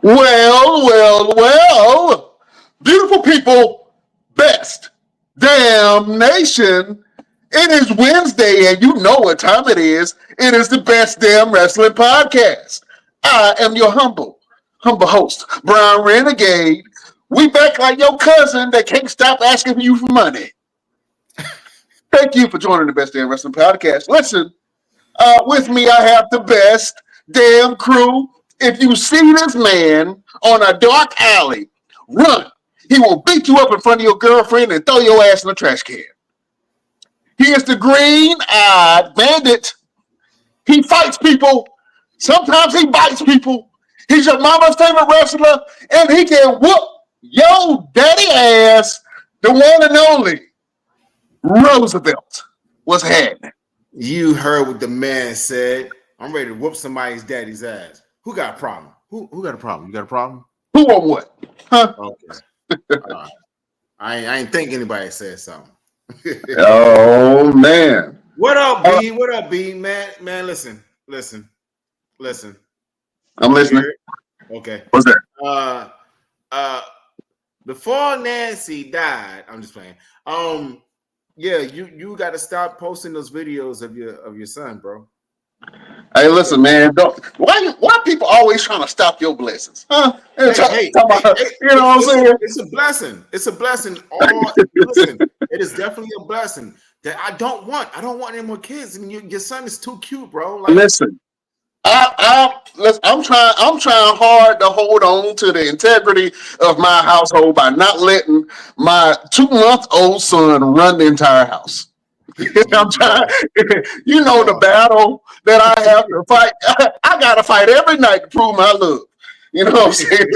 Well, beautiful people, best damn nation. It is Wednesday, and you know what time it is. It is the Best Damn Wrestling Podcast. I am your humble host, Brian Renegade. We back like your cousin that can't stop asking you for money. Thank you for joining the Best Damn Wrestling Podcast. Listen, with me, I have the best damn crew. If you see this man on a dark alley, run. He will beat you up in front of your girlfriend and throw your ass in the trash can. He is the green-eyed bandit. He fights people. Sometimes he bites people. He's your mama's favorite wrestler, and he can whoop your daddy ass, the one and only Roosevelt. What's happening? You heard what the man said. I'm ready to whoop somebody's daddy's ass. Who got a problem? Who got a problem? You got a problem? Who or what? Huh? Okay. I ain't think anybody said something. Oh man. What up, B? What up, B? Man, listen. I'm listening. Okay. What's that? Before Nancy died, I'm just playing. Yeah, you got to stop posting those videos of your son, bro. Hey, listen, man. Why people always trying to stop your blessings? Huh? Hey, you know what I'm saying? It's a blessing. It's a blessing. Listen, it is definitely a blessing that I don't want any more kids. I mean, your son is too cute, bro. Like, Listen, I'm trying hard to hold on to the integrity of my household by not letting my 2-month-old son run the entire house. I'm trying, you know, the battle that I have to fight. I gotta fight every night to prove my love. You know what I'm saying?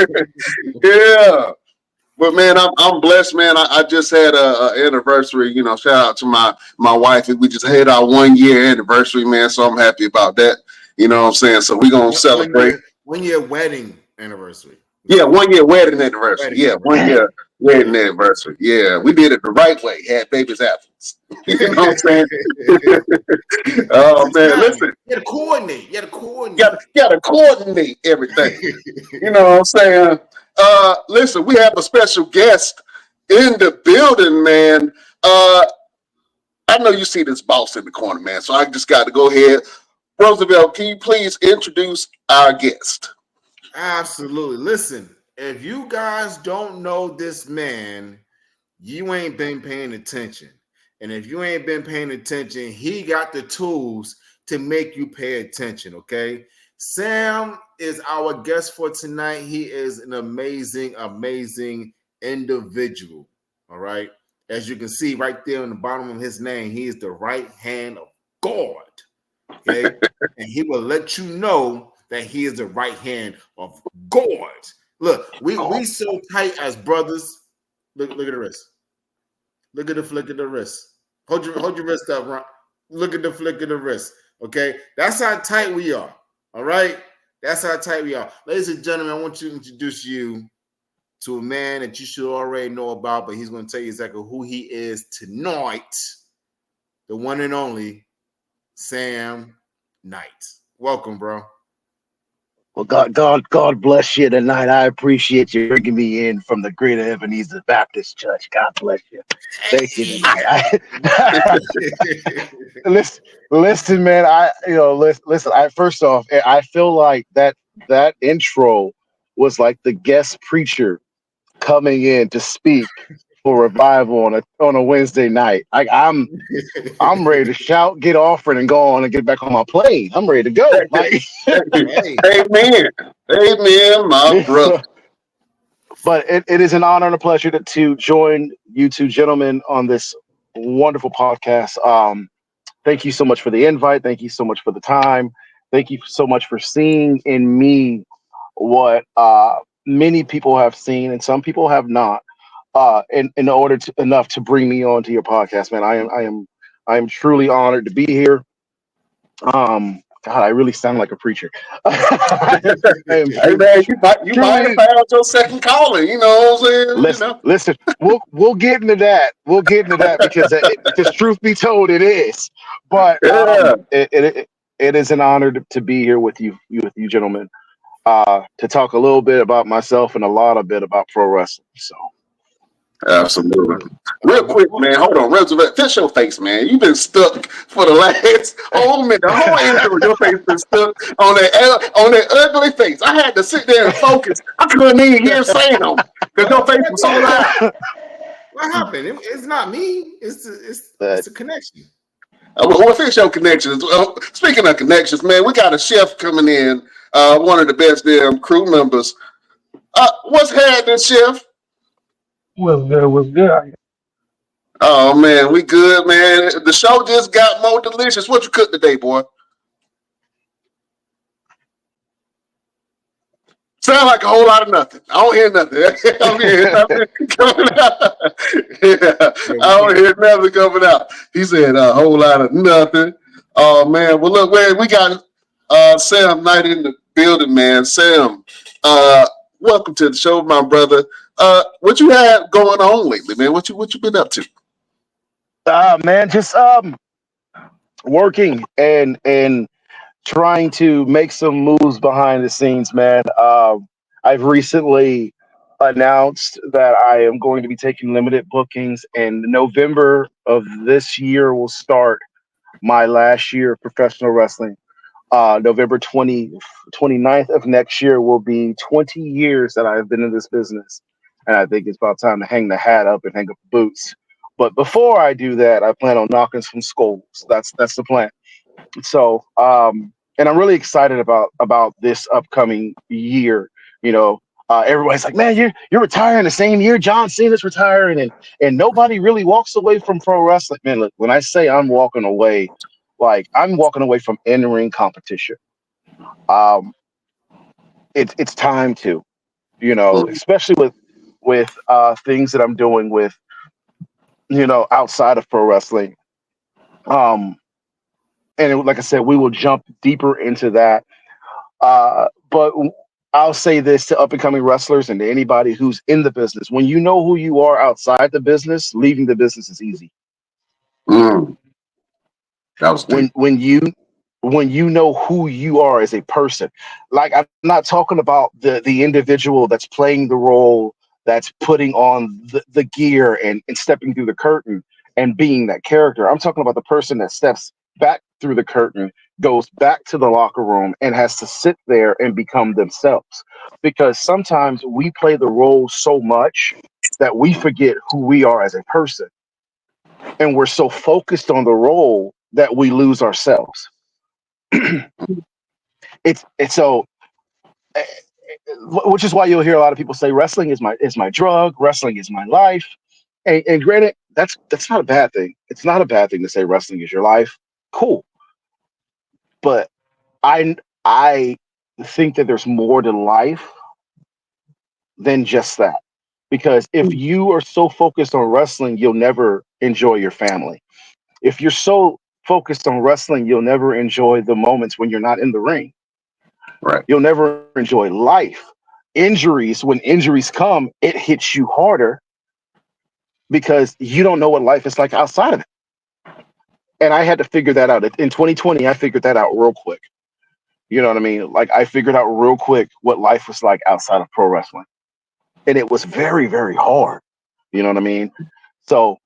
Yeah. But man, I'm blessed, man. I just had a anniversary. You know, shout out to my wife. We just had our 1-year anniversary, man. So I'm happy about that. You know what I'm saying? So we're gonna celebrate 1 year wedding anniversary. Yeah, 1 year wedding anniversary. Yeah, 1 year wedding anniversary. Yeah, we did it the right way. Had babies apples. You know what I'm saying? Oh man, listen. You gotta coordinate. You gotta coordinate everything. You know what I'm saying? Listen, we have a special guest in the building, man. I know you see this boss in the corner, man. So I just got to go ahead. Roosevelt, can you please introduce our guest? Absolutely. Listen, if you guys don't know this man, you ain't been paying attention. And if you ain't been paying attention, he got the tools to make you pay attention, okay? Sam is our guest for tonight. He is an amazing, amazing individual, all right? As you can see right there on the bottom of his name, he is the right hand of God, okay? And he will let you know that he is the right hand of God. Look, we so tight as brothers. Look at the wrist. Look at the flick of the wrist. Hold your wrist up, Ron. Look at the flick of the wrist. Okay, that's how tight we are. All right, that's how tight we are, ladies and gentlemen. I want to introduce you to a man that you should already know about, but he's going to tell you exactly who he is tonight. The one and only Sam Knight. Welcome, bro. Well, God bless you tonight. I appreciate you bringing me in from the Greater Ebenezer Baptist Church. God bless you. Thank you tonight. Listen, man. Listen. First off, I feel like that intro was like the guest preacher coming in to speak for revival on a Wednesday night. I'm ready to shout, get offering, and go on and get back on my plane. I'm ready to go. Like, Amen, my brother. But it is an honor and a pleasure to join you two gentlemen on this wonderful podcast. Thank you so much for the invite. Thank you so much for the time. Thank you so much for seeing in me what many people have seen and some people have not. In order enough to bring me on to your podcast, man. I am truly honored to be here. God, I really sound like a preacher. Hey man, you might have found your second calling. You know what I'm saying? Listen. We'll get into that. We'll get into that because truth be told, it is. But it is an honor to be here with you gentlemen. to talk a little bit about myself and a lot of bit about pro wrestling. So, Absolutely. Real quick, man. Hold on. Resurrect. Fix your face, man. You've been stuck for the last whole minute. The whole intro, your face been stuck on that ugly face. I had to sit there and focus. I couldn't even hear saying them because your face was so loud. What happened? It's not me. It's a connection. Well, fix your connections. Speaking of connections, man, we got a chef coming in. One of the best damn crew members. What's happening, chef? What's good? What's good? Oh man, we good, man. The show just got more delicious. What you cooked today, boy? Sound like a whole lot of nothing. I don't hear nothing. I don't hear nothing coming out. Yeah, I don't hear nothing coming out. He said a whole lot of nothing. Oh man. Well, look, man, we got Sam Knight in the building, man. Sam, welcome to the show, my brother. What you had going on lately, man? What you been up to? man, just working and trying to make some moves behind the scenes, man. I've recently announced that I am going to be taking limited bookings, and November of this year will start my last year of professional wrestling. November 29th of next year will be 20 years that I've been in this business. And I think it's about time to hang the hat up and hang up the boots. But before I do that, I plan on knocking some skulls. That's the plan. So, and I'm really excited about this upcoming year. You know, everybody's like, "Man, you're retiring the same year John Cena's retiring," and nobody really walks away from pro wrestling. Man, look, when I say I'm walking away, like I'm walking away from in-ring competition. Um, it's time to, especially with things that I'm doing with, outside of pro wrestling. Um, and like I said, we will jump deeper into that. But I'll say this to up and coming wrestlers and to anybody who's in the business: when you know who you are outside the business, leaving the business is easy. Mm, that was deep. When you know who you are as a person. Like, I'm not talking about the individual that's playing the role, that's putting on the gear and stepping through the curtain and being that character. I'm talking about the person that steps back through the curtain, goes back to the locker room, and has to sit there and become themselves. Because sometimes we play the role so much that we forget who we are as a person. And we're so focused on the role that we lose ourselves. it's so eh, which is why you'll hear a lot of people say wrestling is my drug, wrestling is my life. And granted, that's not a bad thing. It's not a bad thing to say wrestling is your life. Cool. But I think that there's more to life than just that. Because if you are so focused on wrestling, you'll never enjoy your family. If you're so focused on wrestling, you'll never enjoy the moments when you're not in the ring. Right. You'll never enjoy life. Injuries, when injuries come, it hits you harder because you don't know what life is like outside of it. And I had to figure that out. In 2020, I figured that out real quick. You know what I mean? Like, I figured out real quick what life was like outside of pro wrestling. And it was very, very hard. You know what I mean? So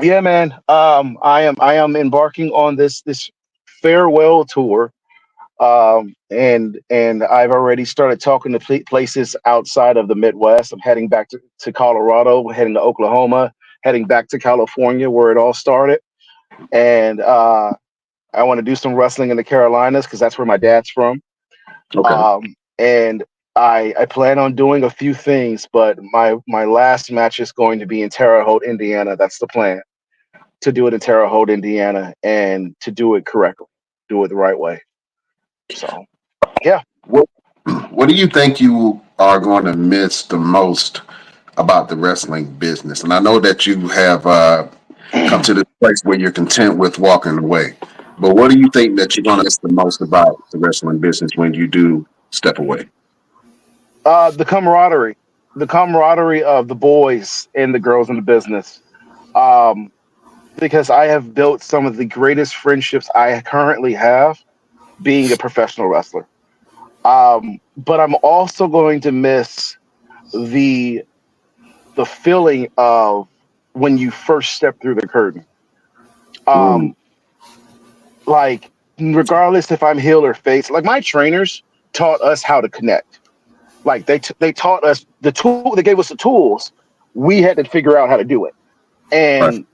yeah, man. I am embarking on this farewell tour. And I've already started talking to places outside of the Midwest. I'm heading back to Colorado, heading to Oklahoma, heading back to California where it all started. And I want to do some wrestling in the Carolinas because that's where my dad's from. Okay. And I plan on doing a few things, but my last match is going to be in Terre Haute, Indiana. That's the plan, to do it in Terre Haute, Indiana, and to do it correctly, do it the right way. So, yeah. What do you think you are going to miss the most about the wrestling business? And I know that you have come to this place where you're content with walking away. But what do you think that you're going to miss the most about the wrestling business when you do step away? The camaraderie of the boys and the girls in the business. Um, because I have built some of the greatest friendships I currently have being a professional wrestler. But I'm also going to miss the feeling of when you first step through the curtain. Mm. Like, regardless if I'm heel or face, like my trainers taught us how to connect. Like they taught us the tool. They gave us the tools. We had to figure out how to do it. Right. And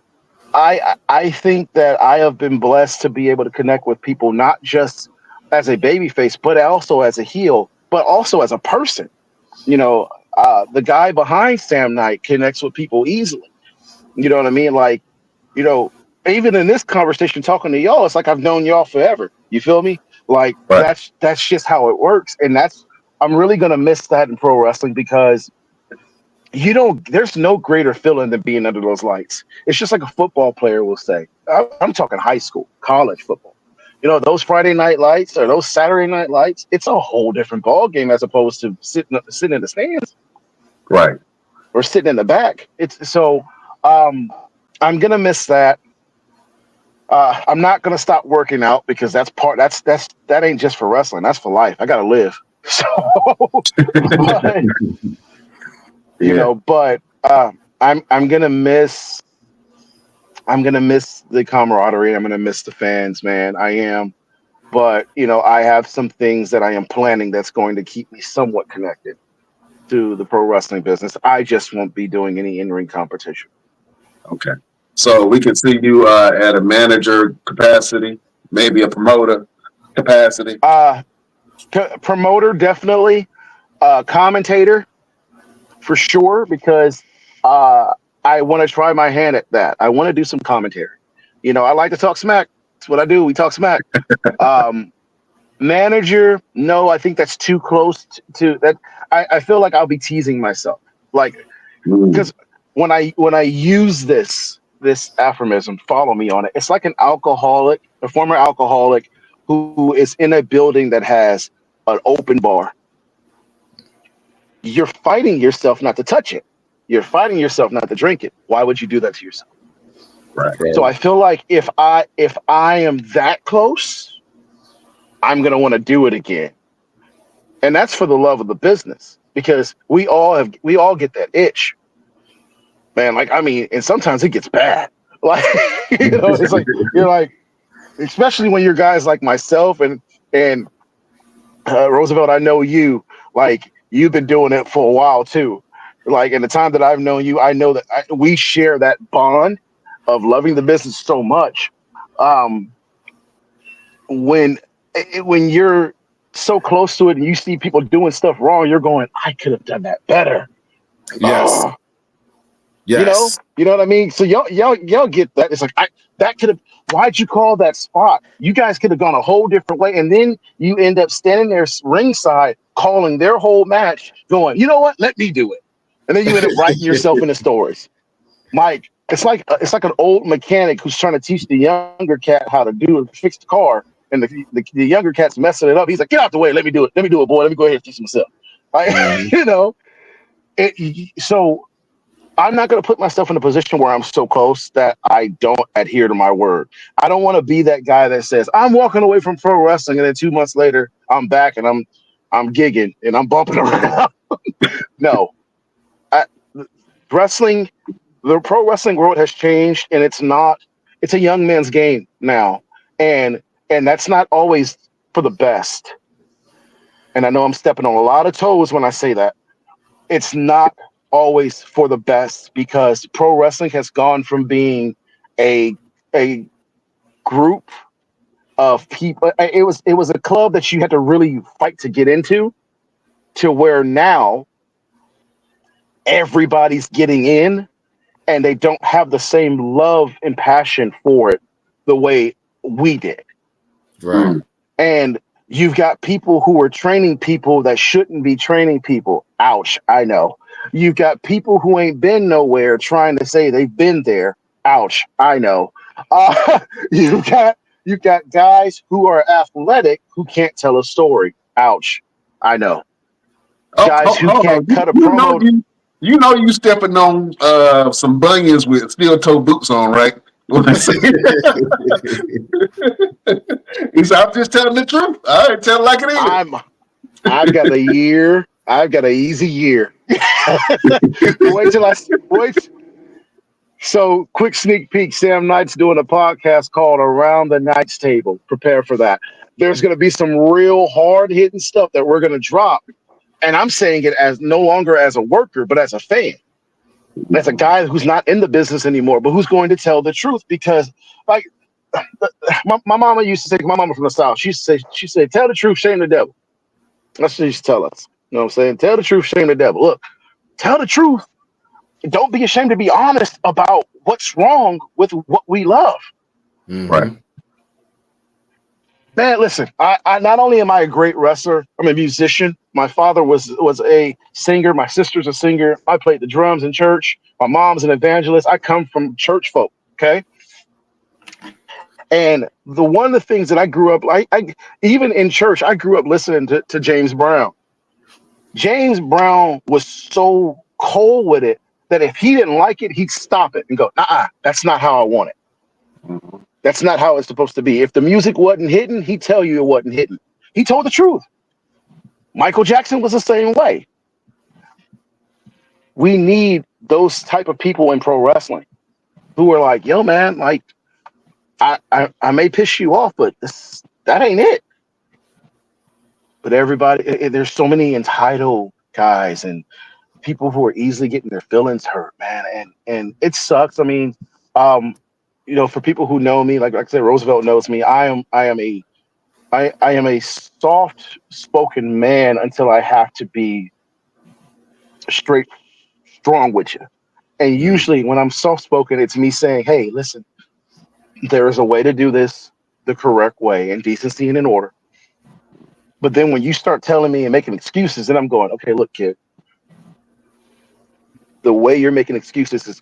I think that I have been blessed to be able to connect with people, not just as a baby face, but also as a heel, but also as a person. You know, the guy behind Sam Knight connects with people easily. You know what I mean? Like, you know, even in this conversation, talking to y'all, it's like I've known y'all forever. You feel me? Like Right. that's just how it works, and I'm really gonna miss that in pro wrestling because there's no greater feeling than being under those lights. It's just like a football player will say. I'm talking high school, college football. You know, those Friday night lights or those Saturday night lights, it's a whole different ball game as opposed to sitting in the stands Right. or sitting in the back. It's so I'm gonna miss that. I'm not gonna stop working out because that ain't just for wrestling. That's for life. I gotta live. So, but, Yeah. but I'm gonna miss the camaraderie. I'm gonna miss the fans, man. I am. But I have some things that I am planning that's going to keep me somewhat connected to the pro wrestling business. I just won't be doing any in-ring competition. Okay. So we can see you at a manager capacity, maybe a promoter capacity. Promoter, definitely. Commentator, for sure, because I want to try my hand at that. I want to do some commentary. I like to talk smack. That's what I do. We talk smack. Manager, no, I think that's too close to that. I feel like I'll be teasing myself, like because when I use this aphorism, follow me on it. It's like a former alcoholic who is in a building that has an open bar. You're fighting yourself not to touch it. You're fighting yourself not to drink it. Why would you do that to yourself? Right. So I feel like if I am that close, I'm gonna want to do it again, and that's for the love of the business because we all get that itch, man. Like I mean, and sometimes it gets bad. Like it's like you're like, especially when you're guys like myself and Roosevelt. I know you like you've been doing it for a while too. Like in the time that I've known you, I know that we share that bond of loving the business so much. When you're so close to it and you see people doing stuff wrong, you're going, I could have done that better. Yes. Oh, Yes. you know what I mean? So y'all get that. It's like that could have. Why'd you call that spot? You guys could have gone a whole different way, and then you end up standing there ringside, calling their whole match, going, you know what? Let me do it, and then you end up writing yourself into stories. Mike, it's like an old mechanic who's trying to teach the younger cat how to fix the car, and the younger cat's messing it up. He's like, get out the way, let me do it, boy, let me go ahead and teach myself. Like, so I'm not going to put myself in a position where I'm so close that I don't adhere to my word. I don't want to be that guy that says I'm walking away from pro wrestling, and then 2 months later I'm back and I'm gigging and I'm bumping around. No, wrestling. The pro wrestling world has changed, and it's a young man's game now, and that's not always for the best. And I know I'm stepping on a lot of toes when I say that. It's not always for the best because pro wrestling has gone from being a group of people. It was a club that you had to really fight to get into, to where now everybody's getting in and they don't have the same love and passion for it the way we did. Right. And you've got people who are training people that shouldn't be training people. Ouch, I know. You've got people who ain't been nowhere trying to say they've been there. Ouch, I know. You've got guys who are athletic who can't tell a story. Ouch, I know. Guys who Hold can't on. cut a promo. You stepping on some bunions with steel toe boots on, right? What I say? I'm just telling the truth. I tell it like it is. I've got a year. I've got an easy year. wait till I wait. So, quick sneak peek. Sam Knight's doing a podcast called Around the Knight's Table. Prepare for that. There's going to be some real hard hitting stuff that we're going to drop, and I'm saying it as no longer as a worker, but as a fan, as a guy who's not in the business anymore, but who's going to tell the truth. Because, like, my mama used to say, my mama from the South, she said, tell the truth, shame the devil. That's what she used to tell us. You know what I'm saying? Tell the truth, shame the devil. Look, tell the truth. Don't be ashamed to be honest about what's wrong with what we love. Mm-hmm. Right. Man, listen, I not only am I a great wrestler, I'm a musician. My father was a singer. My sister's a singer. I played the drums in church. My mom's an evangelist. I come from church folk, okay? And one of the things that I grew up, I even in church, I grew up listening to James Brown. James Brown was so cold with it that if he didn't like it, he'd stop it and go, that's not how I want it. That's not how it's supposed to be. If the music wasn't hitting, he'd tell you it wasn't hitting. He told the truth. Michael Jackson was the same way. We need those type of people in pro wrestling who are like, yo, man, like, I may piss you off, but that ain't it. But everybody, there's so many entitled guys and people who are easily getting their feelings hurt, man, and it sucks. I mean, for people who know me, like I said, Roosevelt knows me. I am a soft-spoken man until I have to be strong with you. And usually, when I'm soft-spoken, it's me saying, "Hey, listen, there is a way to do this the correct way, in decency and in order." But then when you start telling me and making excuses, then I'm going, "Okay, look, kid. The way you're making excuses is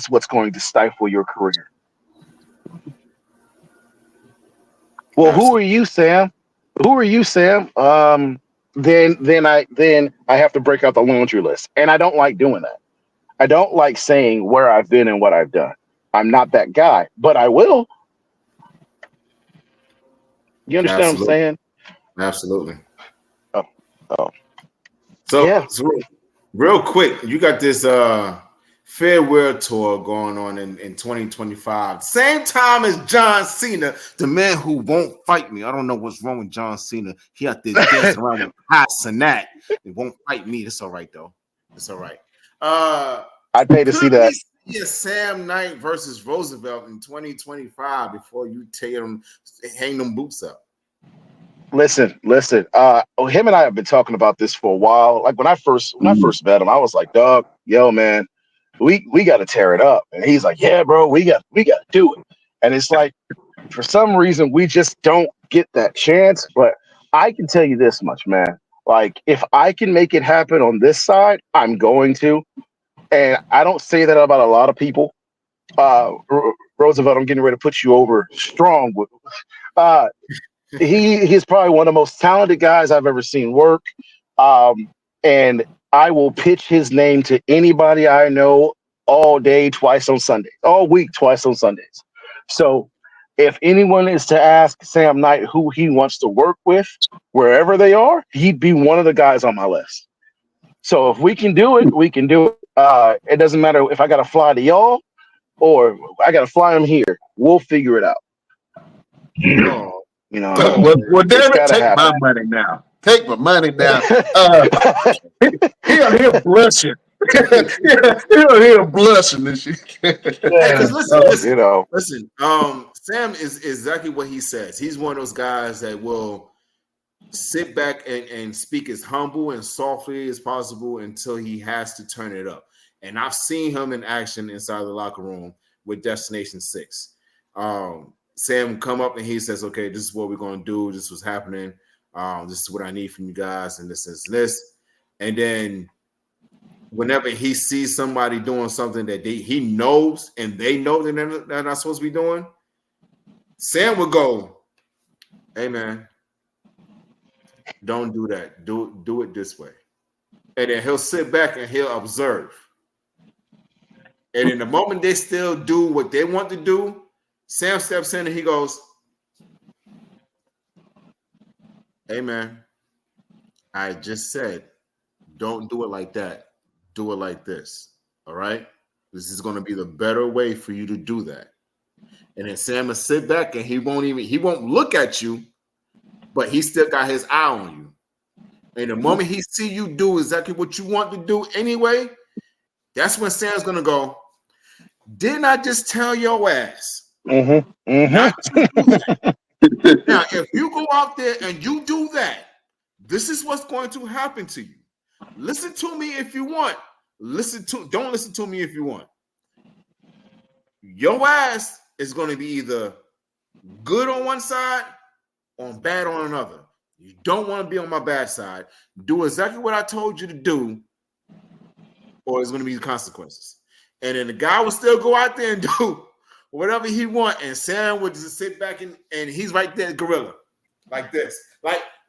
what's going to stifle your career." Well, who are you, Sam? Who are you, Sam? Then I have to break out the laundry list, and I don't like doing that. I don't like saying where I've been and what I've done. I'm not that guy, but I will. You understand what I'm saying? Absolutely. Oh. So, yeah. So real quick, you got this farewell tour going on in 2025. Same time as John Cena, the man who won't fight me. I don't know what's wrong with John Cena. He out there dancing around with hot Sanat. It won't fight me. It's all right, though. It's all right. I'd pay to see that. See a Sam Knight versus Roosevelt in 2025 before you hang them boots up. Listen. Him and I have been talking about this for a while. Like when I first met him, I was like, "Dog, yo, man, we got to tear it up." And he's like, "Yeah, bro, we got to do it." And it's like, for some reason, we just don't get that chance. But I can tell you this much, man. Like, if I can make it happen on this side, I'm going to. And I don't say that about a lot of people. Roosevelt, I'm getting ready to put you over strong. He's probably one of the most talented guys I've ever seen work. And I will pitch his name to anybody I know all day, twice on Sunday, all week, twice on Sundays. So if anyone is to ask Sam Knight who he wants to work with, wherever they are, he'd be one of the guys on my list. So if we can do it, we can do it. It doesn't matter if I got to fly to y'all or I got to fly him here. We'll figure it out. Well, damn it, take my money now. Take my money now. He'll blushing. he'll blushing this shit. Because listen. Sam is exactly what he says. He's one of those guys that will sit back and speak as humble and softly as possible until he has to turn it up. And I've seen him in action inside the locker room with Destination 6. Sam come up and he says, "Okay, this is what we're going to do. This was happening. This is what I need from you guys, and this is this." And then whenever he sees somebody doing something that he knows and they know that they're not supposed to be doing, Sam would go, "Hey, man, don't do that. Do it this way." And then he'll sit back and he'll observe. And in the moment they still do what they want to do, Sam steps in and he goes, "Hey, man, I just said, don't do it like that. Do it like this. All right. This is going to be the better way for you to do that. And then Sam will sit back and he won't look at you, but he still got his eye on you. And the moment he see you do exactly what you want to do anyway, that's when Sam's going to go, didn't I just tell your ass not to do that? Now, if you go out there and you do that, this is what's going to happen to you. Listen to me if you want. Don't listen to me if you want. Your ass is going to be either good on one side or bad on another. You don't want to be on my bad side. Do exactly what I told you to do, or it's going to be the consequences. And then the guy will still go out there and do whatever he wants, and Sam would just sit back and he's right there, gorilla, like this.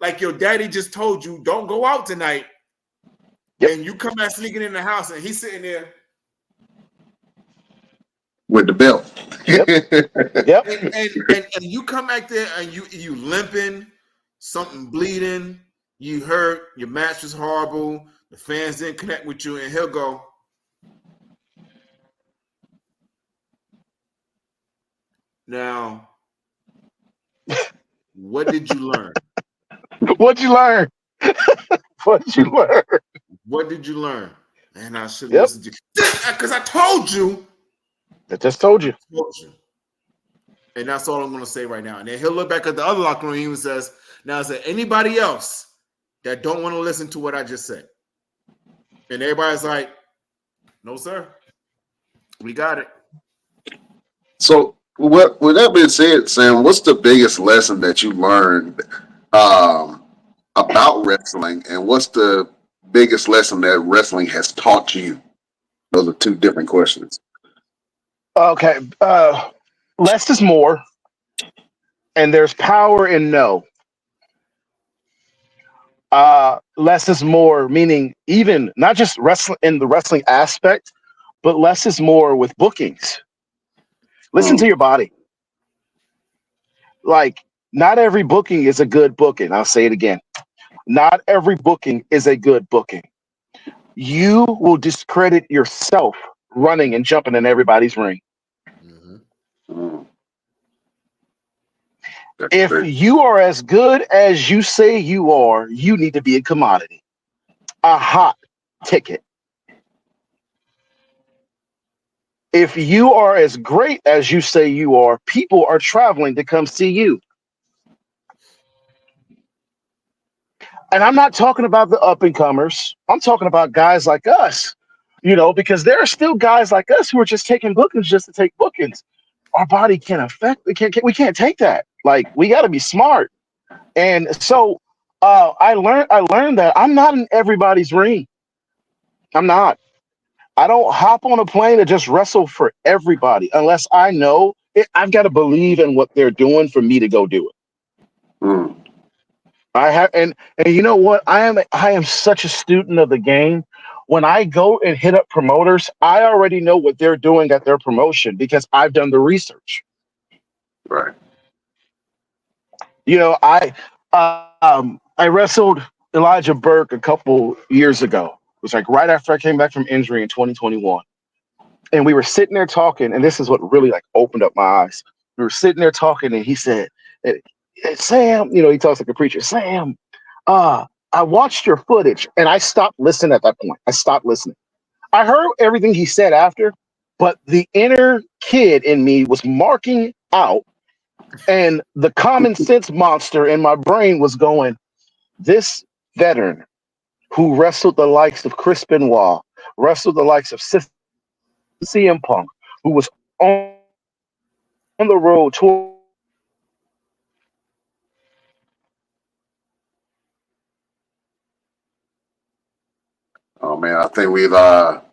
Like your daddy just told you, don't go out tonight. Yep. And you come back sneaking in the house, and he's sitting there with the belt. Yep. And you come back there and you limping, something bleeding, you hurt, your match was horrible, the fans didn't connect with you, and he'll go, now, what did you learn? What'd you learn? What'd you learn? What did you learn? And I should listen to you. Because I told you. I just told you. And that's all I'm going to say right now. And then he'll look back at the other locker room and says, now, is there anybody else that don't want to listen to what I just said? And everybody's like, no, sir. We got it. So with that being said, Sam, what's the biggest lesson that you learned about wrestling, and what's the biggest lesson that wrestling has taught you? Those are two different questions. Okay. Less is more, and there's power in no. Less is more, meaning even not just wrestling in the wrestling aspect, but less is more with bookings. Listen to your body. Like, not every booking is a good booking. I'll say it again. Not every booking is a good booking. You will discredit yourself running and jumping in everybody's ring. Mm-hmm. If you are as good as you say you are, you need to be a commodity, a hot ticket. If you are as great as you say you are, people are traveling to come see you. And I'm not talking about the up and comers. I'm talking about guys like us, because there are still guys like us who are just taking bookings just to take bookings. Our body we can't take that. Like, we got to be smart. And so I learned that I'm not in everybody's ring. I'm not. I don't hop on a plane to just wrestle for everybody unless I know it. I've got to believe in what they're doing for me to go do it. Mm. I have, and you know what? I am such a student of the game. When I go and hit up promoters, I already know what they're doing at their promotion because I've done the research. Right. I wrestled Elijah Burke a couple years ago. It was like right after I came back from injury in 2021. And we were sitting there talking, and this is what really like opened up my eyes. We were sitting there talking, and he said, Sam, he talks like a preacher. Sam, I watched your footage, and I stopped listening at that point. I stopped listening. I heard everything he said after, but the inner kid in me was marking out, and the common sense monster in my brain was going, this veteran who wrestled the likes of Chris Benoit, wrestled the likes of CM Punk, who was on the road to Oh man, I think we lost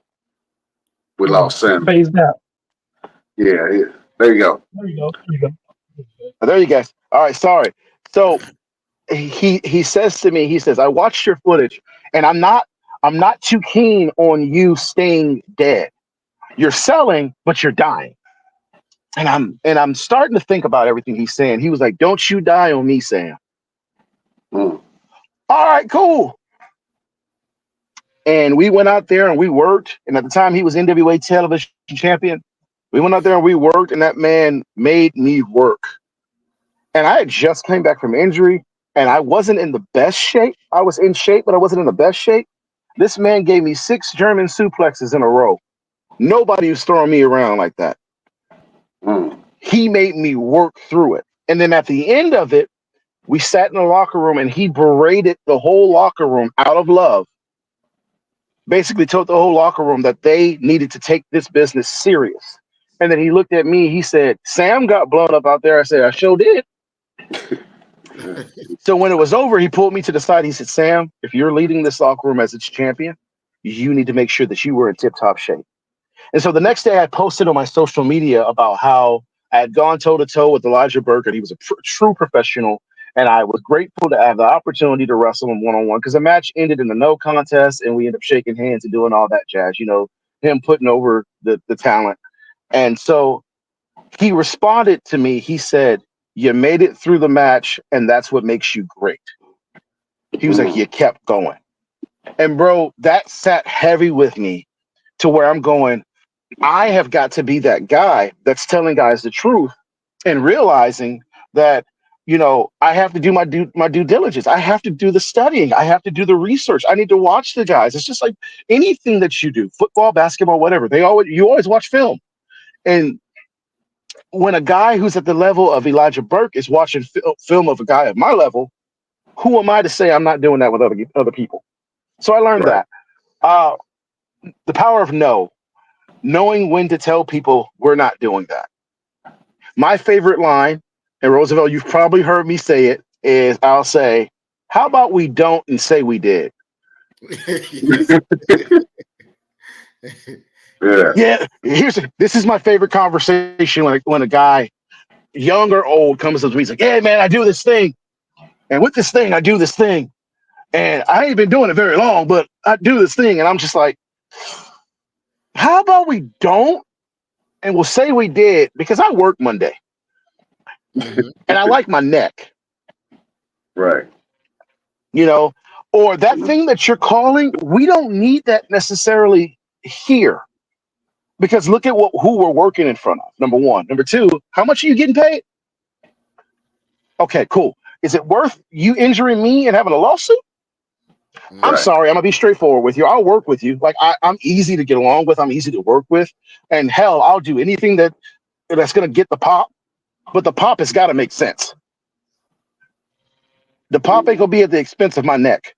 Sam. Phased out. Yeah. There you go. There you go. There you guys. All right, sorry. So he says to me, he says, I watched your footage, and I'm not too keen on you staying dead. You're selling, but you're dying. And I'm starting to think about everything he's saying. He was like, don't you die on me, Sam. Mm. All right, cool. And we went out there and we worked. And at the time, he was NWA television champion. We went out there and we worked, and that man made me work. And I had just came back from injury, and I wasn't in the best shape. I was in shape, but I wasn't in the best shape. This man gave me 6 German suplexes in a row. Nobody was throwing me around like that. He made me work through it. And then at the end of it, we sat in the locker room and he berated the whole locker room out of love. Basically told the whole locker room that they needed to take this business serious. And then he looked at me, he said, Sam got blown up out there. I said, I sure did. So when it was over, he pulled me to the side. He said, Sam, if you're leading this locker room as its champion, you need to make sure that you were in tip-top shape. And so the next day I posted on my social media about how I had gone toe-to-toe with Elijah Burke, and he was a true professional. And I was grateful to have the opportunity to wrestle him one-on-one because the match ended in a no contest, and we ended up shaking hands and doing all that jazz, him putting over the talent. And so he responded to me. He said, you made it through the match, and that's what makes you great. He was like, you kept going. And, bro, that sat heavy with me to where I'm going, I have got to be that guy that's telling guys the truth and realizing that, I have to do my due diligence. I have to do the studying. I have to do the research. I need to watch the guys. It's just like anything that you do, football, basketball, whatever. You always watch film. And when a guy who's at the level of Elijah Burke is watching film of a guy at my level, who am I to say I'm not doing that with other people? So I learned that. The power of knowing when to tell people we're not doing that. My favorite line, and Roosevelt, you've probably heard me say it, is I'll say, how about we don't and say we did? Yeah. This is my favorite conversation when a guy, young or old, comes up to me. He's like, "Yeah, man, I do this thing, and with this thing, I do this thing, and I ain't been doing it very long, but I do this thing." And I'm just like, "How about we don't, and we'll say we did because I work Monday, and I like my neck, Right? Or that thing that you're calling, we don't need that necessarily here." Because look at who we're working in front of, number one. Number two, how much are you getting paid? Okay, cool. Is it worth you injuring me and having a lawsuit? Right. I'm sorry. I'm going to be straightforward with you. I'll work with you. Like, I'm easy to get along with. I'm easy to work with. And hell, I'll do anything that's going to get the pop. But the pop has got to make sense. The pop ain't going to be at the expense of my neck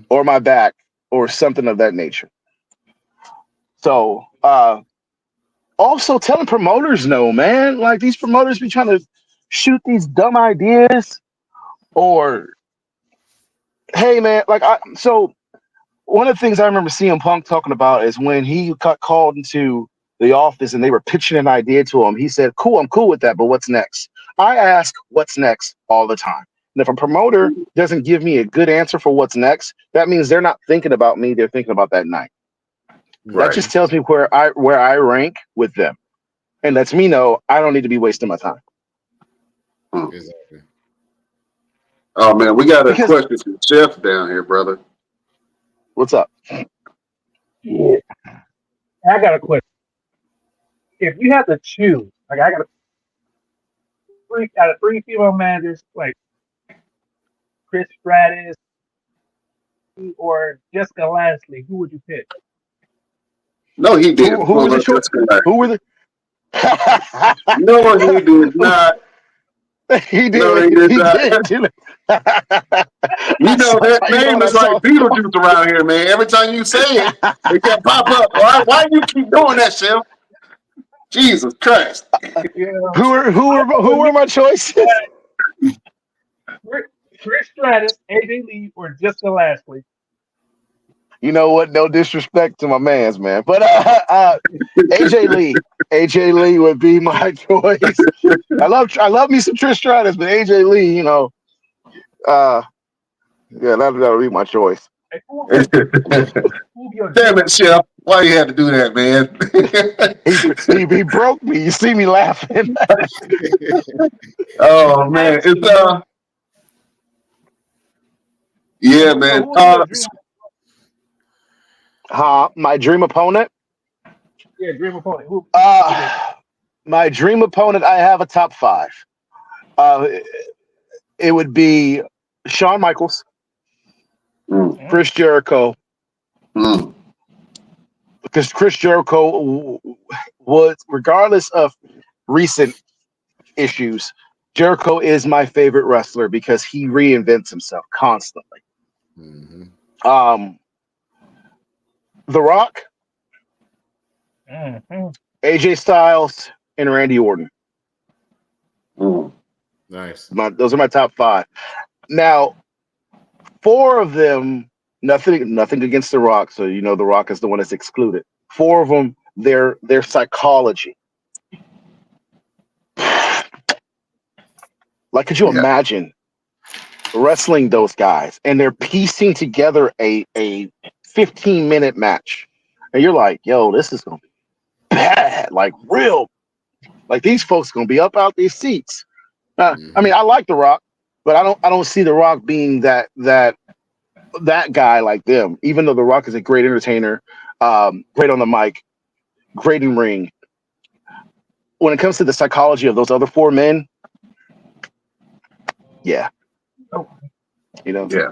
or my back or something of that nature. So, also telling promoters no, man. Like, these promoters be trying to shoot these dumb ideas, or, hey, man, so one of the things I remember CM Punk talking about is when he got called into the office and they were pitching an idea to him, he said, cool, I'm cool with that, but what's next? I ask what's next all the time. And if a promoter doesn't give me a good answer for what's next, that means they're not thinking about me, they're thinking about that night. Right. That just tells me where I rank with them. And lets me know I don't need to be wasting my time. Exactly. Oh, man, we got a question from Chef down here, brother. What's up? Yeah. I got a question. If you have to choose, like, I got out of 3 female managers, like Chris Stratus or Jessica Lansley, who would you pick? No, he did. Who were the choices? Who were the? No, he did not. He did. No, he did not. That name is like Beetlejuice around here, man. Every time you say it, it can pop up. Why do you keep doing that, Chef? Jesus Christ. Who were my choices? Chris Stratus, AJ Lee, or Jessica Lansley? You know what? No disrespect to my man's, man. But AJ Lee would be my choice. I love me some Trish Stratus, but AJ Lee, yeah, that would be my choice. Damn it, Chef. Why you had to do that, man? he broke me. You see me laughing. Oh, man. Yeah, man. My dream opponent. Yeah, dream opponent. Who? My dream opponent. I have a top 5. Uh, it would be Shawn Michaels, Mm, Chris Jericho, mm. because Chris Jericho was, regardless of recent issues, Jericho is my favorite wrestler because he reinvents himself constantly. Mhm. The Rock, Mm-hmm. AJ Styles, and Randy Orton. Mm. Nice. Those are my top 5. Now, 4 of them, nothing against The Rock. So The Rock is the one that's excluded. 4 of them, their psychology. Like, could you Yeah. imagine wrestling those guys and they're piecing together a 15-minute match, and you're like, yo, this is gonna be bad, like real, like these folks gonna be up out these seats. I mean, I like The Rock, but I don't see The Rock being that guy like them. Even though The Rock is a great entertainer, great on the mic, great in ring. When it comes to the psychology of those other 4 men, yeah, Oh, you know. Yeah.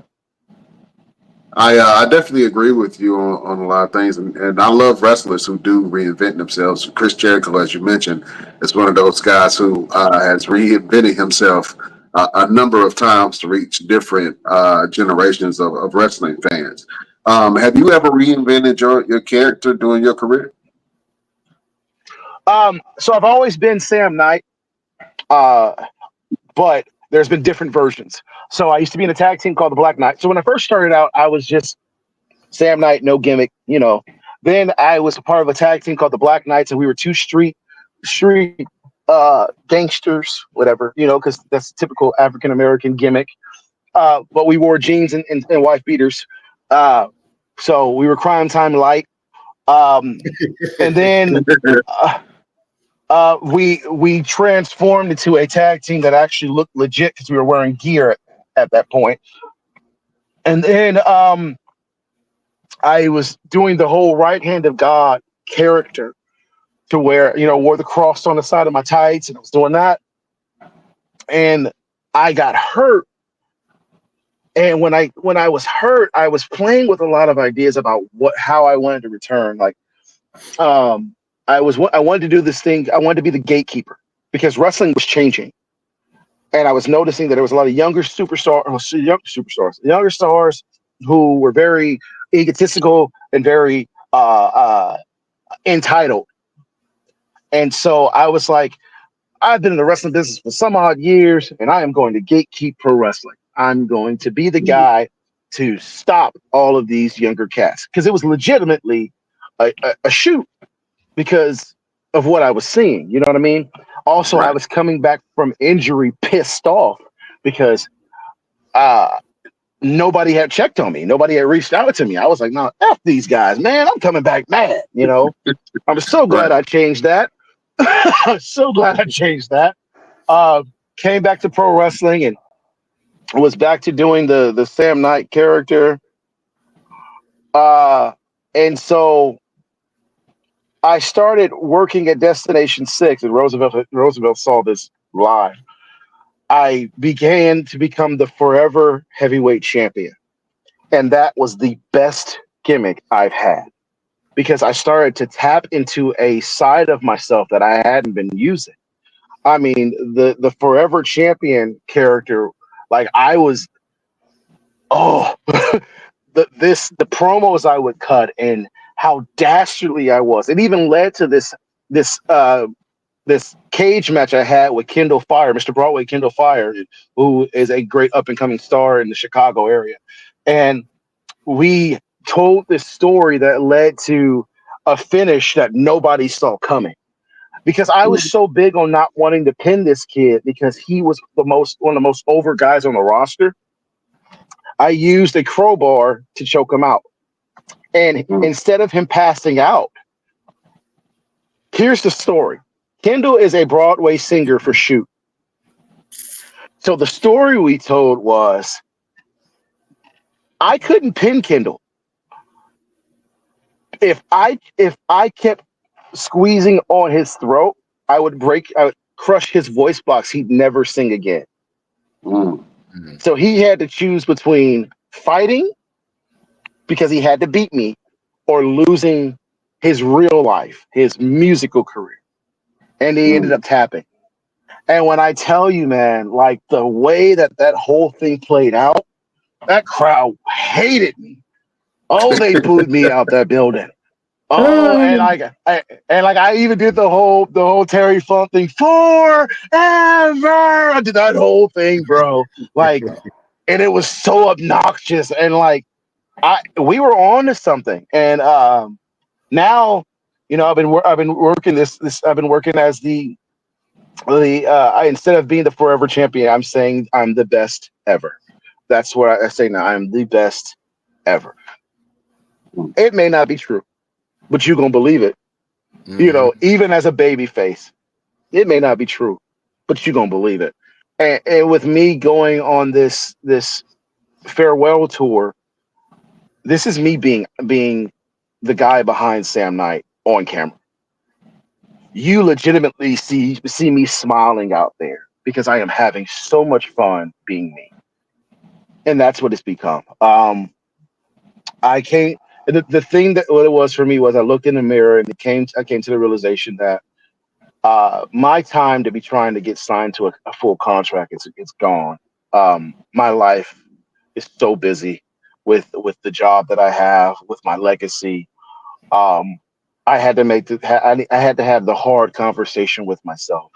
I definitely agree with you on a lot of things, and I love wrestlers who do reinvent themselves. Chris Jericho, as you mentioned, is one of those guys who has reinvented himself a number of times to reach different generations of wrestling fans. Have you ever reinvented your character during your career? So I've always been Sam Knight, but there's been different versions. So I used to be in a tag team called the Black Knight. So when I first started out, I was just Sam Knight, no gimmick. Then I was a part of a tag team called the Black Knights, and we were 2 street gangsters, whatever, because that's a typical African American gimmick. But we wore jeans and wife beaters. So we were Crime Time Light. And then we transformed into a tag team that actually looked legit because we were wearing gear at that point. And then I was doing the whole right hand of God character to where, wore the cross on the side of my tights, and I was doing that. And I got hurt. And when I was hurt, I was playing with a lot of ideas about how I wanted to return. Like, I wanted to do this thing. I wanted to be the gatekeeper because wrestling was changing. And I was noticing that there was a lot of younger stars who were very egotistical and very entitled. And so I was like, I've been in the wrestling business for some odd years, and I am going to gatekeep pro wrestling. I'm going to be the guy to stop all of these younger cats because it was legitimately a shoot because of what I was seeing. You know what I mean? Also, I Right. was coming back from injury pissed off because nobody had checked on me. Nobody had reached out to me. I was like, no, F these guys, man. I'm coming back mad. I'm so glad Right. I changed that. I'm so glad I changed that. Came back to pro wrestling and was back to doing the Sam Knight character. And so I started working at Destination 6, and Roosevelt saw this live. I began to become the forever heavyweight champion. And that was the best gimmick I've had because I started to tap into a side of myself that I hadn't been using. I mean, the forever champion character, like I was, oh, the promos I would cut and how dastardly I was. It even led to this this cage match I had with Kendall Fire, Mr. Broadway Kendall Fire, who is a great up and coming star in the Chicago area. And we told this story that led to a finish that nobody saw coming. Because I was so big on not wanting to pin this kid because he was one of the most over guys on the roster. I used a crowbar to choke him out. And instead of him passing out, here's the story. Kendall is a Broadway singer for Shoot. So the story we told was I couldn't pin Kendall. If I kept squeezing on his throat, I would crush his voice box. He'd never sing again. Mm. So he had to choose between fighting because he had to beat me, or losing his real life, his musical career. And he ended up tapping. And when I tell you, man, like the way that whole thing played out, that crowd hated me. Oh, they booed me out that building. Oh, and I even did the whole Terry Funk thing forever. I did that whole thing, bro. Like, and it was so obnoxious. And like, we were on to something. And now, I've been working I've been working as instead of being the forever champion, I'm saying I'm the best ever. That's what I say now. I'm the best ever. It may not be true, but you're gonna believe it. Even as a baby face, it may not be true, but you're gonna believe it. And with me going on this farewell tour, this is me being the guy behind Sam Knight on camera. You legitimately see me smiling out there because I am having so much fun being me. And that's what it's become. I can't. The thing that what it was for me was I looked in the mirror and I came to the realization that my time to be trying to get signed to a full contract it's gone. My life is so busy with the job that I have, with my legacy. I had to I had to have the hard conversation with myself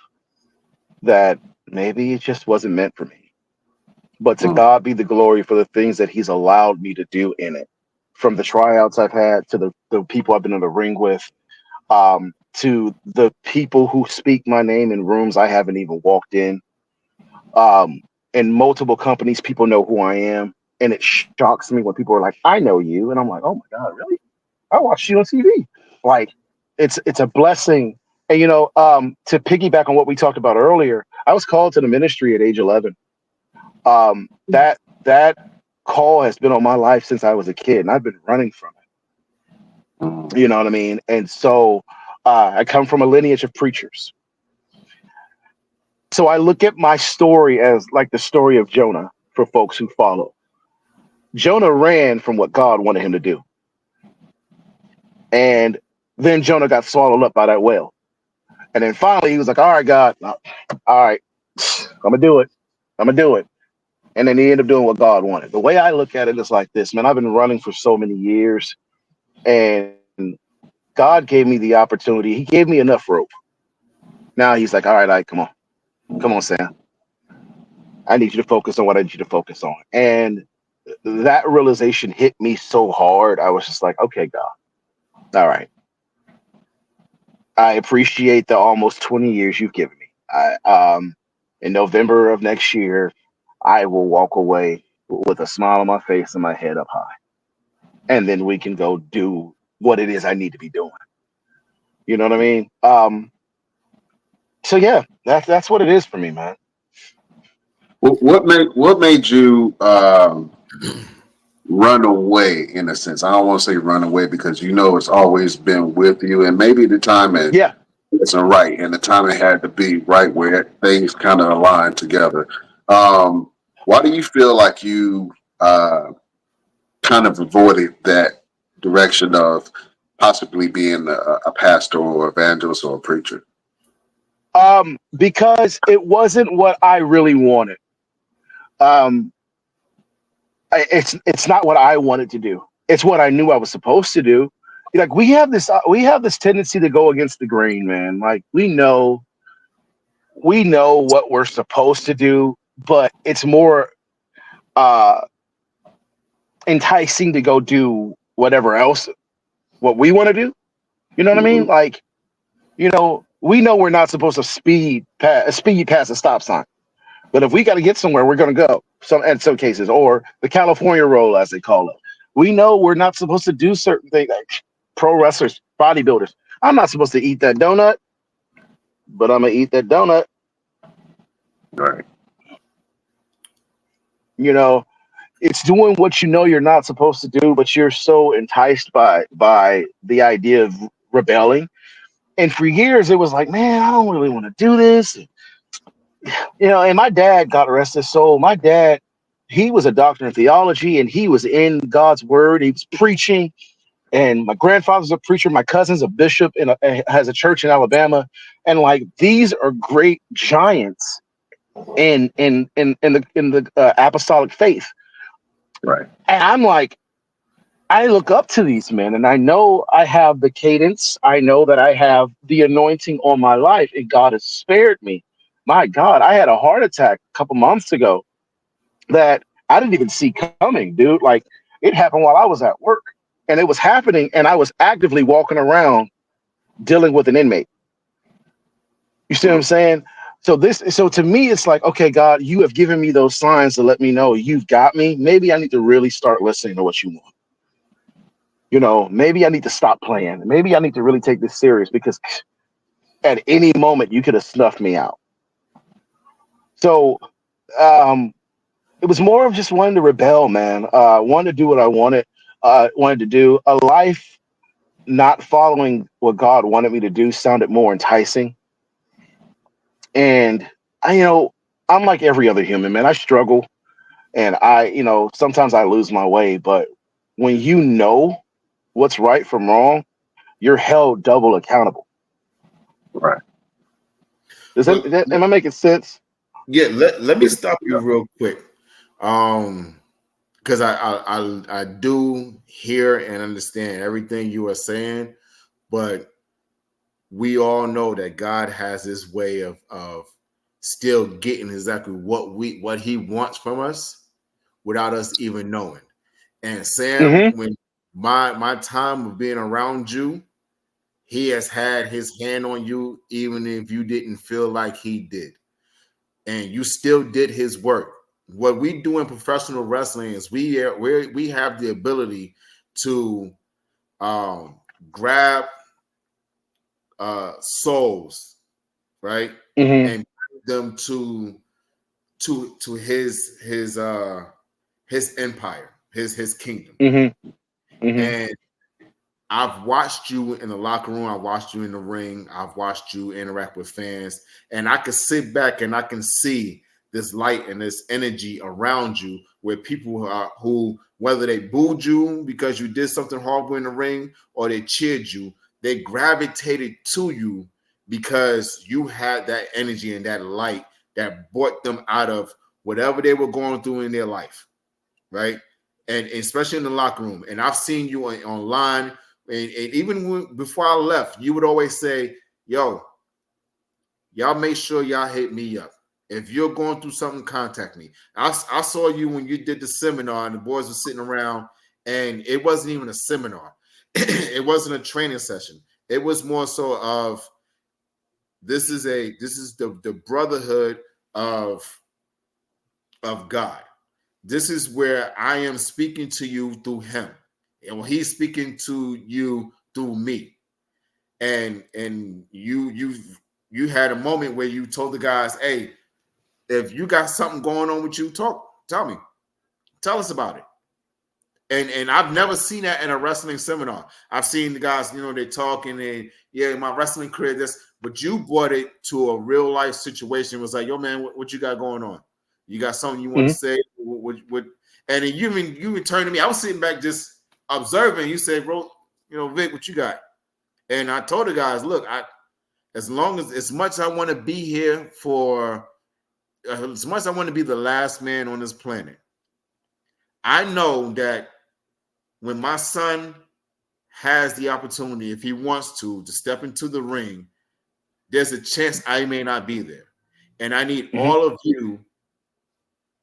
that maybe it just wasn't meant for me. But to God be the glory for the things that He's allowed me to do in it. From the tryouts I've had to the people I've been in the ring with, to the people who speak my name in rooms I haven't even walked in. In multiple companies, people know who I am. And it shocks me when people are like, I know you. And I'm like, oh my God, really? I watched you on TV. Like, it's a blessing. And, to piggyback on what we talked about earlier, I was called to the ministry at age 11. That call has been on my life since I was a kid, and I've been running from it. You know what I mean? And so I come from a lineage of preachers. So I look at my story as like the story of Jonah for folks who follow. Jonah ran from what God wanted him to do. And then Jonah got swallowed up by that whale. And then finally he was like, all right, God, all right, I'm going to do it. I'm going to do it. And then he ended up doing what God wanted. The way I look at it is like this, man, I've been running for so many years, and God gave me the opportunity. He gave me enough rope. Now he's like, all right, come on, Sam. I need you to focus on what I need you to focus on. And that realization hit me so hard. I was just like, okay, God, all right. I appreciate the almost 20 years you've given me. In November of next year, I will walk away with a smile on my face and my head up high. And then we can go do what it is I need to be doing. You know what I mean? So yeah, that's what it is for me, man. What made you run away, in a sense? I don't want to say run away because it's always been with you, and maybe the timing isn't right, and the timing had to be right where things kind of aligned together. Why do you feel like you kind of avoided that direction of possibly being a pastor or evangelist or a preacher? Because it wasn't what I really wanted. It's not what I wanted to do. It's what I knew I was supposed to do. Like we have this tendency to go against the grain, man. Like we know what we're supposed to do, but it's more enticing to go do whatever else what we want to do. You know what I mean? Like, we know we're not supposed to speed past a stop sign. But if we got to get somewhere, we're going to go. In some cases, or the California roll, as they call it. We know we're not supposed to do certain things. Like pro wrestlers, bodybuilders. I'm not supposed to eat that donut, but I'm gonna eat that donut. Right. it's doing what you know you're not supposed to do, but you're so enticed by the idea of rebelling. And for years, it was like, man, I don't really want to do this. And my dad, God rest his soul, my dad, he was a doctor in theology, and he was in God's word. He was preaching. And my grandfather's a preacher. My cousin's a bishop and has a church in Alabama. And like, these are great giants in the apostolic faith. Right. And I'm like, I look up to these men, and I know I have the cadence. I know that I have the anointing on my life, and God has spared me. My God, I had a heart attack a couple months ago that I didn't even see coming, dude. Like, it happened while I was at work, and it was happening, and I was actively walking around dealing with an inmate. You see what I'm saying? So to me, it's like, okay, God, you have given me those signs to let me know you've got me. Maybe I need to really start listening to what you want. Maybe I need to stop playing. Maybe I need to really take this serious, because at any moment you could have snuffed me out. So it was more of just wanting to rebel, man. Wanted to do what I wanted to do. A life not following what God wanted me to do sounded more enticing. And I'm like every other human, man. I struggle, and sometimes I lose my way. But when you know what's right from wrong, you're held double accountable. Right. Am I making sense? Yeah, let me stop you real quick. Because I do hear and understand everything you are saying, but we all know that God has his way of still getting exactly what he wants from us without us even knowing. And Sam, when my time of being around you, he has had his hand on you, even if you didn't feel like he did. And you still did his work. What we do in professional wrestling is we have the ability to grab souls, right, and bring them to his empire, his kingdom. And I've watched you in the locker room. I've watched you in the ring. I've watched you interact with fans, and I can sit back and I can see this light and this energy around you, where people who, whether they booed you because you did something horrible in the ring or they cheered you, they gravitated to you because you had that energy and that light that brought them out of whatever they were going through in their life, right? And especially in the locker room. And I've seen you online. And even before I left, you would always say, yo, y'all make sure y'all hit me up. If you're going through something, contact me. I saw you when you did the seminar and the boys were sitting around, and it wasn't even a seminar. It wasn't a training session. It was more so of this is the brotherhood of God. This is where I am speaking to you through him. And when he's speaking to you through me. And you had a moment where you told the guys, hey, if you got something going on with you, tell me. Tell us about it. And I've never seen that in a wrestling seminar. I've seen the guys, they talking and my wrestling career, this, but you brought it to a real life situation. It was like, yo, man, what you got going on? You got something you want to say? What? And then you turned to me. I was sitting back just observing. You said, bro, Vic, what you got? And I told the guys, look, as much as I want to be here as much as I want to be the last man on this planet, I know that when my son has the opportunity, if he wants to step into the ring, there's a chance I may not be there. And I need all of you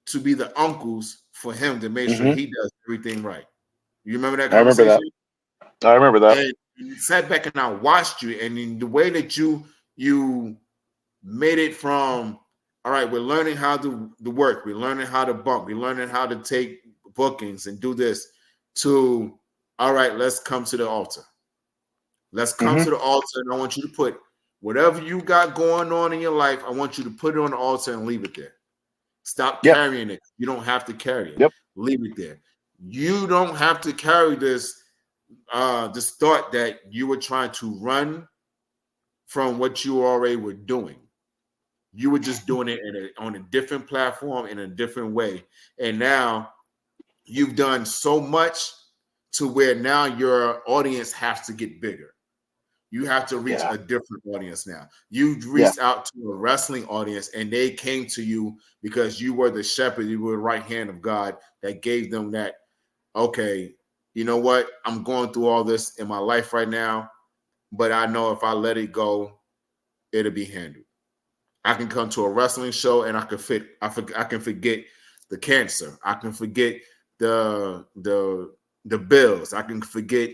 to be the uncles for him to make sure he does everything right. You remember that conversation? I remember that. And you sat back and I watched you, and in the way that you made it from, all right, we're learning how to work, we're learning how to bump, we're learning how to take bookings and do this, to, all right, let's come to the altar. Let's come to the altar, and I want you to put whatever you got going on in your life, I want you to put it on the altar and leave it there. Stop carrying it. You don't have to carry it. Leave it there. You don't have to carry this thought that you were trying to run from what you already were doing. You were just doing it on a different platform in a different way. And now you've done so much to where now your audience has to get bigger. You have to reach a different audience now. You've reached out to a wrestling audience and they came to you because you were the shepherd, you were the right hand of God that gave them that, okay, you know what? I'm going through all this in my life right now, but I know if I let it go, it'll be handled. I can come to a wrestling show and I can forget the cancer. I can forget the bills. I can forget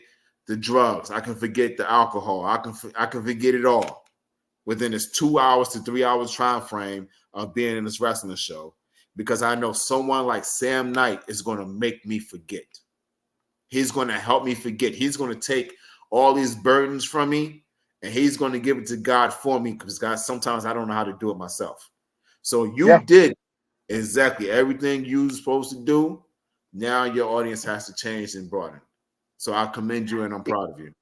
the drugs. I can forget the alcohol. I can forget it all within this 2 hours to 3 hours time frame of being in this wrestling show, because I know someone like Sam Knight is going to make me forget. He's going to help me forget. He's going to take all these burdens from me and he's going to give it to God for me, because God, sometimes I don't know how to do it myself. So you did exactly everything you were supposed to do. Now your audience has to change and broaden. So I commend you and I'm proud of you.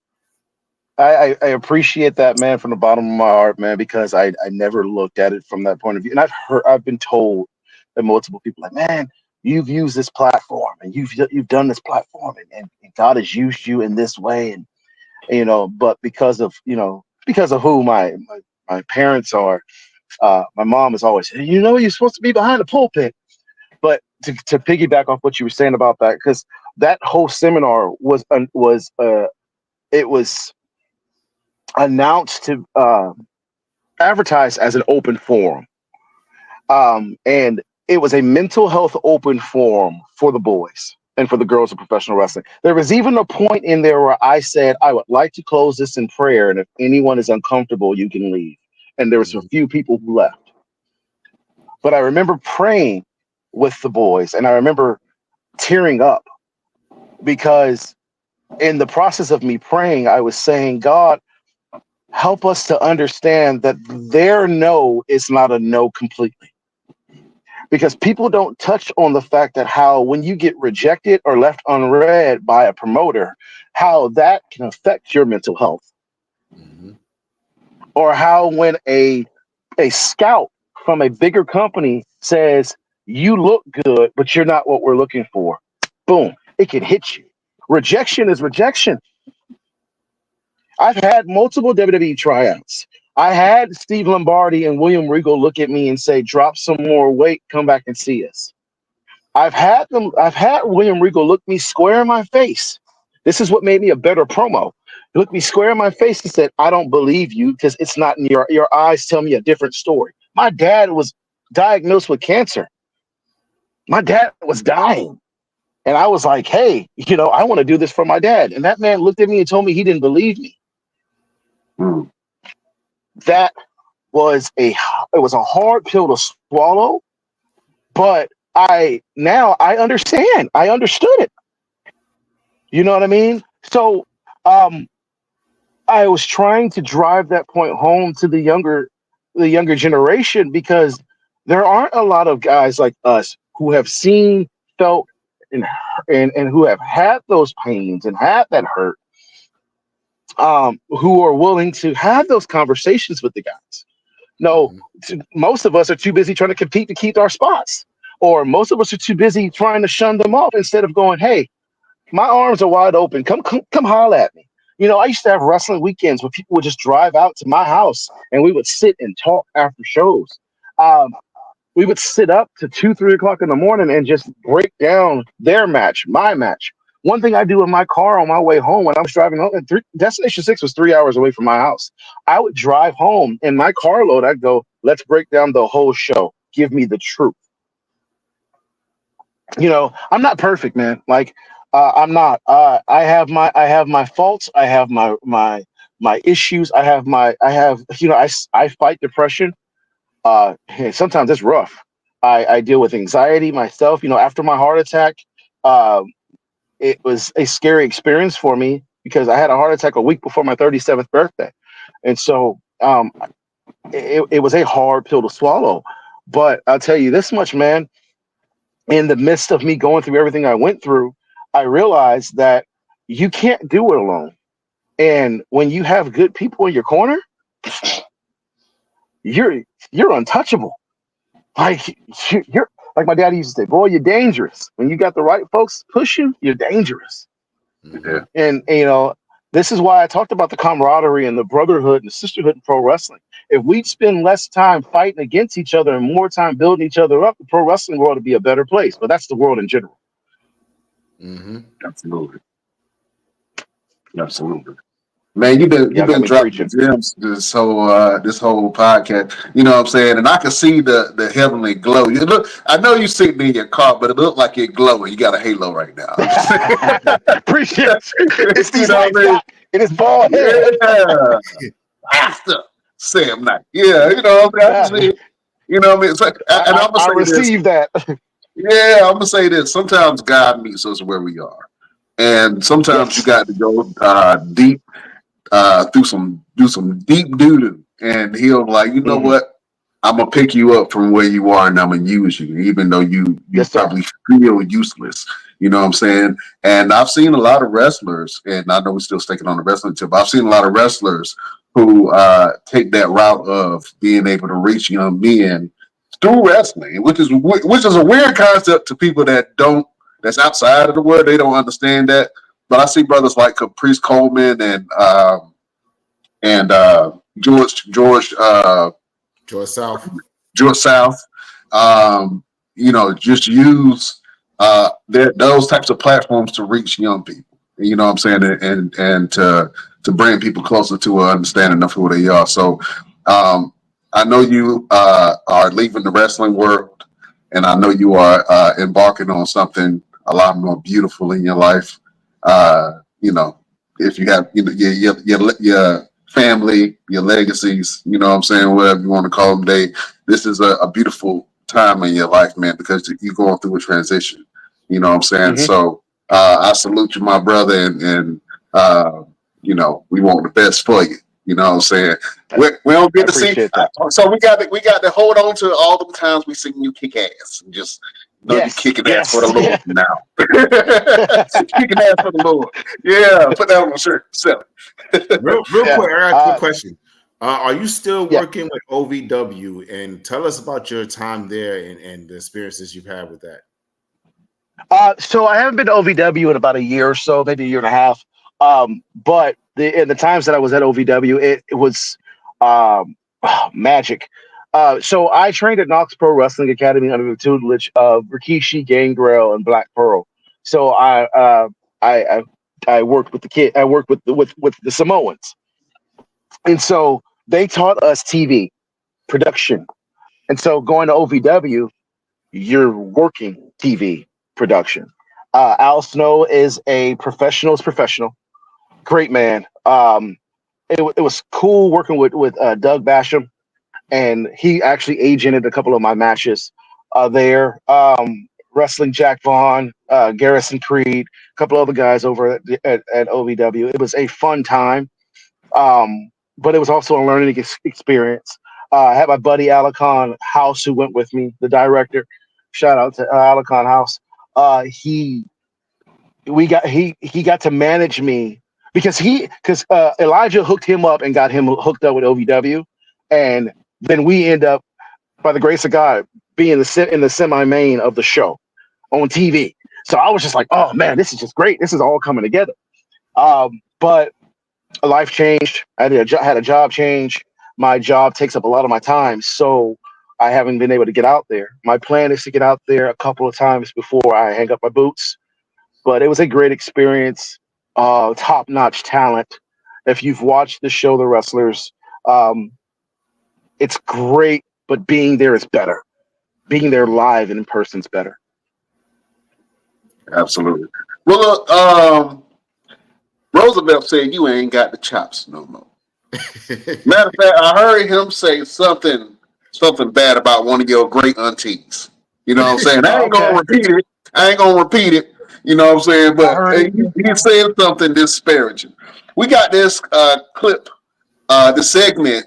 I appreciate that, man, from the bottom of my heart, man, because I never looked at it from that point of view. And I've been told that multiple people like, man, you've used this platform and you've done this platform and God has used you in this way. And, but because of who my parents are, my mom is always, you're supposed to be behind the pulpit. But to piggyback off what you were saying about that, because that whole seminar was announced to advertised as an open forum, and it was a mental health open forum for the boys and for the girls of professional wrestling. There was even a point in there where I said I would like to close this in prayer, and if anyone is uncomfortable, you can leave. And there was a few people who left, but I remember praying with the boys, and I remember tearing up because in the process of me praying, I was saying, God, help us to understand that their no is not a no completely. Because people don't touch on the fact that how when you get rejected or left unread by a promoter, how that can affect your mental health. Mm-hmm. Or how when a scout from a bigger company says, you look good, but you're not what we're looking for. Boom, it can hit you. Rejection is rejection. I've had multiple WWE tryouts. I had Steve Lombardi and William Regal look at me and say, drop some more weight, come back and see us. I've had William Regal look me square in my face. This is what made me a better promo. He looked me square in my face and said, I don't believe you because it's not in your eyes tell me a different story. My dad was diagnosed with cancer. My dad was dying. And I was like, hey, I want to do this for my dad. And that man looked at me and told me he didn't believe me. That was a hard pill to swallow, but I understand. I understood it. You know what I mean? So I was trying to drive that point home to the younger generation, because there aren't a lot of guys like us who have seen, felt, and who have had those pains and had that hurt, who are willing to have those conversations with the guys. No, most of us are too busy trying to compete to keep our spots, or most of us are too busy trying to shun them off instead of going, hey, my arms are wide open. Come holler at me. I used to have wrestling weekends where people would just drive out to my house and we would sit and talk after shows. We would sit up to 2, 3 o'clock in the morning and just break down their match, my match. One thing I do in my car on my way home when I was driving home, Destination 6 was 3 hours away from my house. I would drive home in my carload. I'd go, let's break down the whole show. Give me the truth. I'm not perfect, man. Like, I'm not. I have my faults. I have my issues. I have. I fight depression. Sometimes it's rough. I deal with anxiety myself. After my heart attack, it was a scary experience for me because I had a heart attack a week before my 37th birthday, and so it was a hard pill to swallow. But I'll tell you this much, man. in the midst of me going through everything I went through, I realized that you can't do it alone. And when you have good people in your corner, you're untouchable. Like you're like my daddy used to say, boy, you're dangerous. When you got the right folks push you, you're dangerous. Mhm. And this is why I talked about the camaraderie and the brotherhood and the sisterhood in pro wrestling. If we spend less time fighting against each other and more time building each other up, the pro wrestling world would be a better place. But that's the world in general. Mhm. Absolutely. Absolutely. Man, you've Y'all got been me dropping preaching. gems this whole podcast. You know what I'm saying? And I can see the heavenly glow. You look, I know you sitting in your car, but it looked like you're glowing. You got a halo right now. I'm just saying. Appreciate it. It's You these know lights, what I mean? Doc. It is bald head. Yeah. Master Sam Knight. Yeah, you know what I'm saying? You know what I mean? So, and I'm gonna I say this. received that. Yeah, I'm gonna say this. Sometimes God meets us where we are, and sometimes you Yes. got to go deep do some deep doo doo, and he'll like, you know Hmm. what? I'm gonna pick you up from where you are, and I'm gonna use you, even though you Yes, sir. probably feel useless. You know what I'm saying? And I've seen a lot of wrestlers, and I know we're still sticking on the wrestling tip. But I've seen a lot of wrestlers who take that route of being able to reach young men through wrestling, which is a weird concept to people that don't that's outside of the world. They don't understand that. But I see brothers like Caprice Coleman and George South. George South. You know, just use those types of platforms to reach young people. You know what I'm saying, and to bring people closer to an understanding of who they are. So I know you are leaving the wrestling world, and I know you are embarking on something a lot more beautiful in your life. You know, if you have your family, your legacies, you know what I'm saying, whatever you want to call them, this is a beautiful time in your life, man, because you're going through a transition. You know what I'm saying? Hmm. So I salute you, my brother, and you know, we want the best for you. You know what I'm saying? We don't I get to see, appreciate that. so we got to hold on to all the times we seen you kick ass and just know you Yes. kicking ass for the Yes. Lord now. Kicking ass for the Lord. Yeah, put that on the shirt. So, Real Yeah. quick, I got a quick question. Are you still Yeah. working with OVW? And tell us about your time there and the experiences you've had with that. So I haven't been to OVW in about a year or so, maybe a year and a half. But in the times that I was at OVW, it was magic. So I trained at Knox Pro Wrestling Academy under the tutelage of Rikishi, Gangrel, and Black Pearl. So I worked with the kid. I worked with the Samoans, and so they taught us TV production. And so going to OVW, you're working TV production. Al Snow is a professional's professional. Great man. It was cool working with Doug Basham, and he actually agented a couple of my matches there. Wrestling Jack Vaughn, Garrison Creed, a couple other guys over at OVW. It was a fun time, but it was also a learning experience. I had my buddy Alakon House who went with me, the director. Shout out to Alakon House. He he got to manage me because Elijah hooked him up and got him hooked up with OVW, and then we end up, by the grace of God, being in the semi main of the show on TV. So I was just like, oh man, this is just great. This is all coming together. But life changed. Had a job change. My job takes up a lot of my time, so I haven't been able to get out there. My plan is to get out there a couple of times before I hang up my boots. But it was a great experience. Top-notch talent. If you've watched the show, The Wrestlers, um, it's great. But being there is better. Being there live and in person is better. absolutely. Well, look, Roosevelt said you ain't got the chops no more. Matter of fact, I heard him say something bad about one of your great aunties. You know what I'm saying? I ain't Okay. gonna repeat it. You know what I'm saying? I But heard it. he said something disparaging. We got this clip, this segment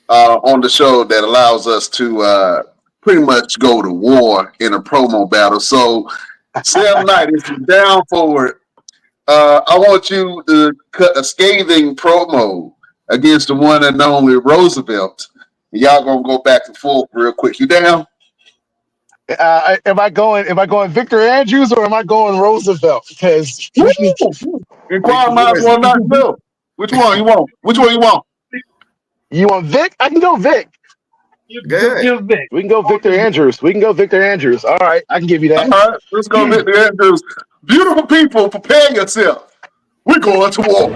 on the show that allows us to pretty much go to war in a promo battle. So, Sam Knight, if you're down for it, I want you to cut a scathing promo against the one and only Roosevelt. Y'all gonna go back and forth real quick. You down? Am I going Victor Andrews or am I going Roosevelt? Because we need Inquiring minds want not to know. Which one you want? Which one you want? you want Vic? I can go Vic. Give Vic. We can go Victor Andrews. All right, I can give you All that. right, let's go, Victor Andrews. Beautiful people, prepare yourself. We're going to war.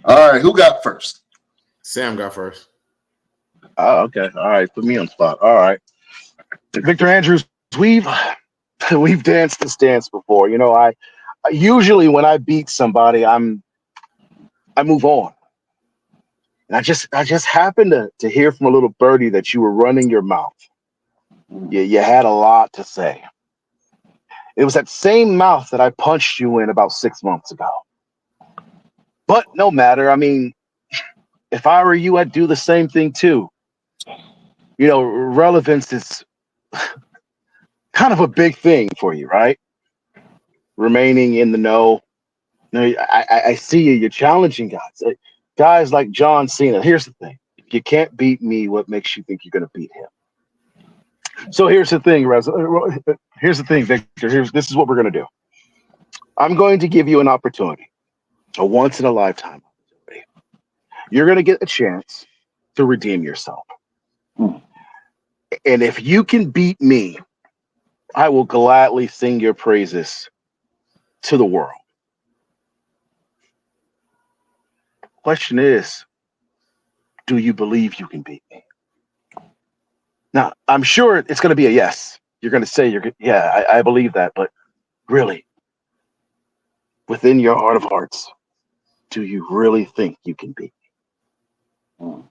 All right, who got first? Sam got first. Oh, okay. All right, put me on the spot. All right, Victor Andrews. We've danced this dance before. You know, I usually when I beat somebody, I move on. And I just happened to hear from a little birdie that you were running your mouth. You had a lot to say. It was that same mouth that I punched you in about 6 months ago. But no matter. I mean, if I were you, I'd do the same thing too. You know, relevance is kind of a big thing for you, right? Remaining in the know. No, I see you. You're challenging guys. Guys like John Cena. Here's the thing. If you can't beat me, what makes you think you're going to beat him? So here's the thing, Victor. This is what we're going to do. I'm going to give you an opportunity, a once-in-a-lifetime opportunity. You're going to get a chance to redeem yourself. And if you can beat me, I will gladly sing your praises to the world. Question is, do you believe you can beat me? Now, I'm sure it's going to be a yes. You're going to say, I believe that. But really, within your heart of hearts, do you really think you can beat me?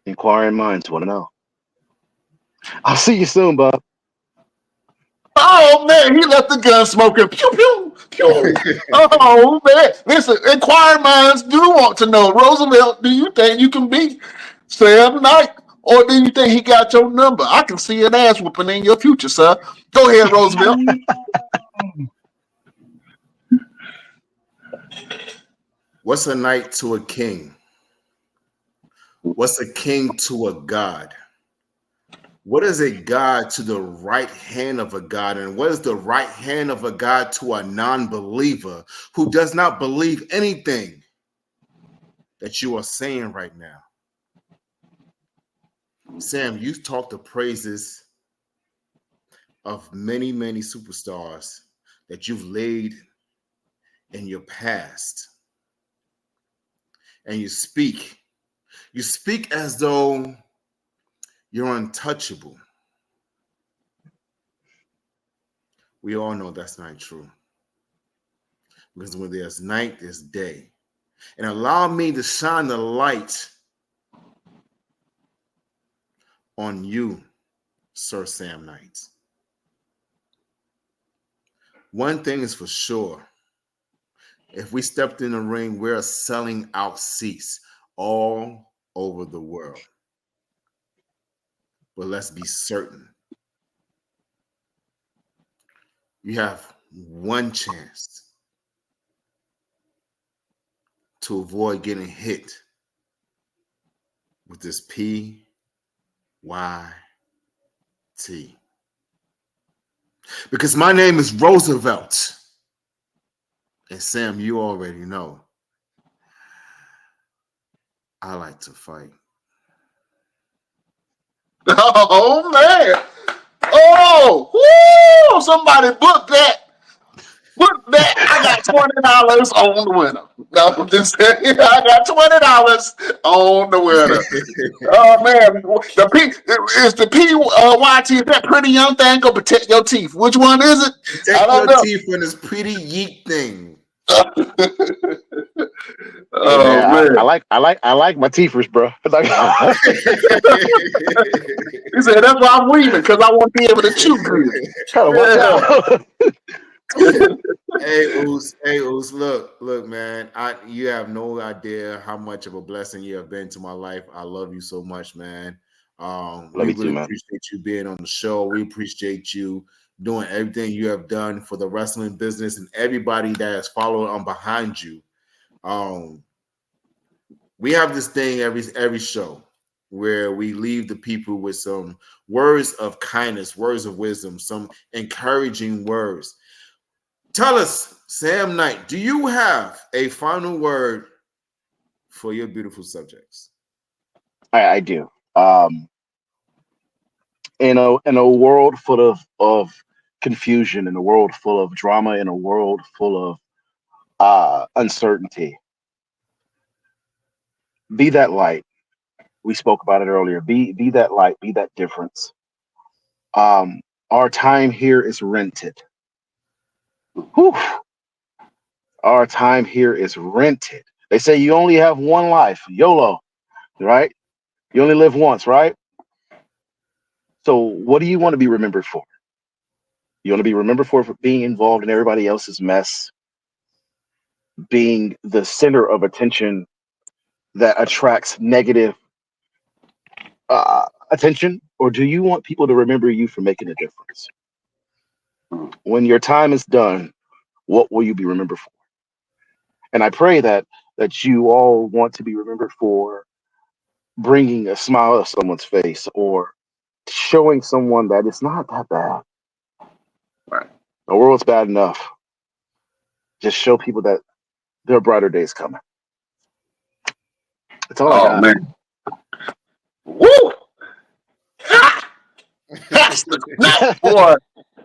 Inquiring minds want to know. I'll see you soon, Bob. Oh man, he left the gun smoking. Pew pew pew. Oh man, listen. Inquiring minds do want to know, Roosevelt. Do you think you can beat Sam Knight, or do you think he got your number? I can see an ass whooping in your future, sir. Go ahead, Roosevelt. What's a knight to a king? What's a king to a god? What is a god to the right hand of a god? And what is the right hand of a god to a non-believer who does not believe anything that you are saying right now? Sam, you've talked the praises of many, many superstars that you've laid in your past. And you speak as though you're untouchable. We all know that's not true. Because when there's night, there's day. And allow me to shine the light on you, Sir Sam Knight. One thing is for sure. If we stepped in the ring, we're selling out seats all over the world. But let's be certain. You have one chance to avoid getting hit with this PYT. Because my name is Roosevelt. And Sam, you already know I like to fight. Oh man! Oh, woo! Somebody book that. Book that. I got $20 on the winner. No, I'm just saying, I got $20 on the winner. Oh man, is the PYT is that pretty young thing or protect your teeth? Which one is it? Protect your teeth from this pretty yeet thing. Hey man, Oh man. I like my teethers, bro. He said that's why I'm weaving, because I want to be able to chew good. Trying to watch Yeah. out. Hey, Oos, look, man. You have no idea how much of a blessing you have been to my life. I love you so much, man. Love We you too, really man. appreciate you being on the show. We appreciate you doing everything you have done for the wrestling business and everybody that has followed on behind you. Um, we have this thing every show where we leave the people with some words of kindness, words of wisdom, some encouraging words. Tell us, Sam Knight, do you have a final word for your beautiful subjects? I do. In a world full of confusion, in a world full of drama, in a world full of uncertainty, be that light. We spoke about it earlier. Be that light. Be that difference. Our time here is rented. Whew. Our time here is rented. They say you only have one life, YOLO, right? You only live once, right? So what do you want to be remembered for? You want to be remembered for being involved in everybody else's mess, being the center of attention that attracts negative attention, or do you want people to remember you for making a difference? When your time is done, what will you be remembered for? And I pray that you all want to be remembered for bringing a smile to someone's face or showing someone that it's not that bad. Right. The world's bad enough. Just show people that there are brighter days coming. That's all I Oh got. man. Woo! Ha! Pastor Knight, boy,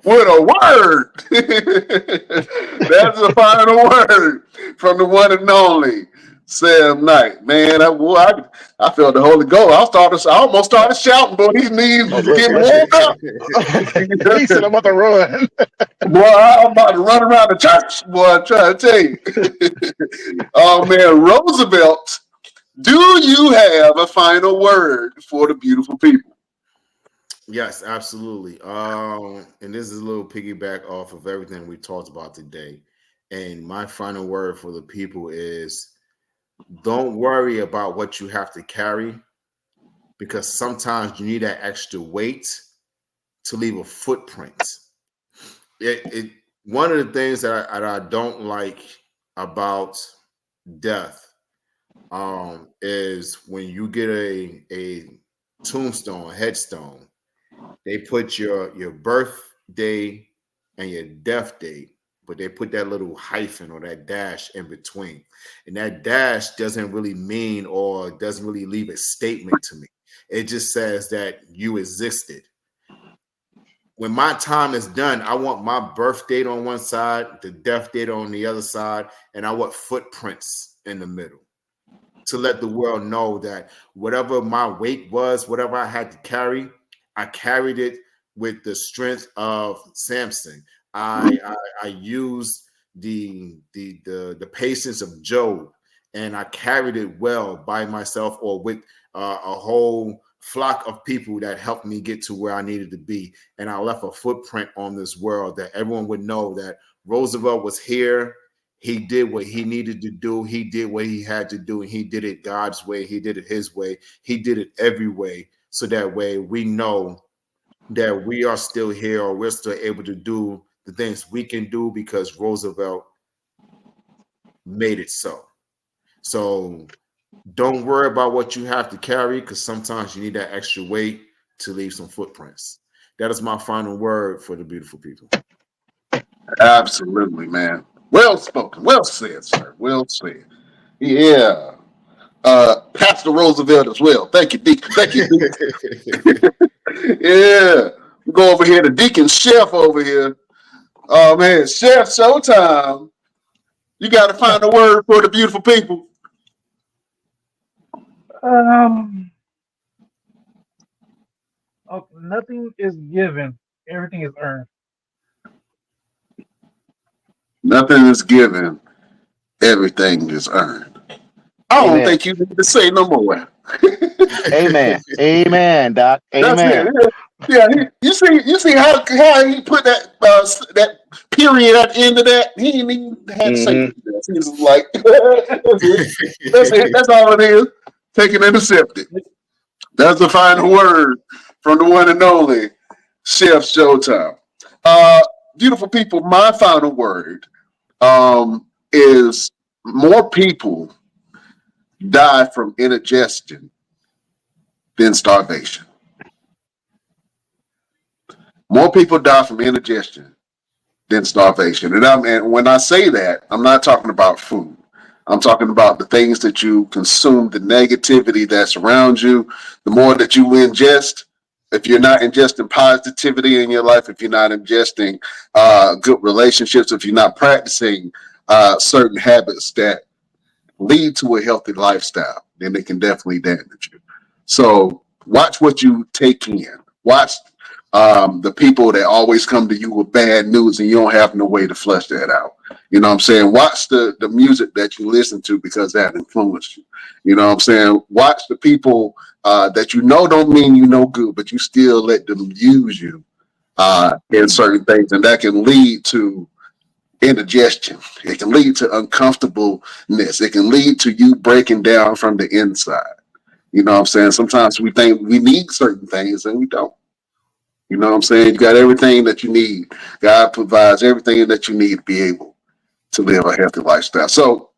with a word. That's the final word from the one and only Sam Knight. Man, I felt the Holy Ghost. I almost started shouting, boy. These knees Hey, was look, getting listen. warmed up. He said I'm about to run. Boy, I'm about to run around the church, boy. I'm trying to tell you. Oh man, Roosevelt, do you have a final word for the beautiful people? Yes, absolutely. And this is a little piggyback off of everything we talked about today. And my final word for the people is don't worry about what you have to carry because sometimes you need that extra weight to leave a footprint. It one of the things that I don't like about death is when you get a tombstone, a headstone, they put your birthday and your death date, but they put that little hyphen or that dash in between. And that dash doesn't really mean or doesn't really leave a statement to me. It just says that you existed. When my time is done, I want my birth date on one side, the death date on the other side, and I want footprints in the middle to let the world know that whatever my weight was, whatever I had to carry, I carried it with the strength of Samson. I used the patience of Job, and I carried it well by myself or with a whole flock of people that helped me get to where I needed to be. And I left a footprint on this world that everyone would know that Roosevelt was here. He did what he needed to do. He did what he had to do. And he did it God's way. He did it his way. He did it every way. So that way we know that we are still here or we're still able to do the things we can do because Roosevelt made it so. So don't worry about what you have to carry because sometimes you need that extra weight to leave some footprints. That is my final word for the beautiful people. Absolutely, man. Well spoken. Well said, sir. Well said. Yeah. Pastor Roosevelt as well. Thank you, Deacon. Thank you, Deacon. Yeah. We go over here to Deacon Chef over here. Oh man, Chef Showtime. You got to find a word for the beautiful people. Um, oh, nothing is given. Everything is earned. Nothing is given. everything is earned. I don't Amen. think you need to say no more. Amen. Amen, Doc. That's Amen. it. Yeah, you see how he put that that period at the end of that. He didn't even have to say Hmm. anything else. He was just like, that's it. That's it. That's all it is. Take it and accept it. That's the final word from the one and only Chef Showtime. Uh, Beautiful people, my final word is more people die from indigestion than starvation. More people die from indigestion than starvation. And when I say that, I'm not talking about food. I'm talking about the things that you consume, the negativity that's around you. The more that you ingest, if you're not ingesting positivity in your life, if you're not ingesting good relationships, if you're not practicing certain habits that lead to a healthy lifestyle, then it can definitely damage you. So watch what you take in. Watch the people that always come to you with bad news and you don't have no way to flush that out. You know what I'm saying? Watch the music that you listen to because that influenced you. You know what I'm saying? Watch the people that you know don't mean you no good, but you still let them use you in certain things. And that can lead to indigestion. It can lead to uncomfortableness. It can lead to you breaking down from the inside. You know what I'm saying? Sometimes we think we need certain things and we don't. You know what I'm saying? You got everything that you need. God provides everything that you need to be able to live a healthy lifestyle. So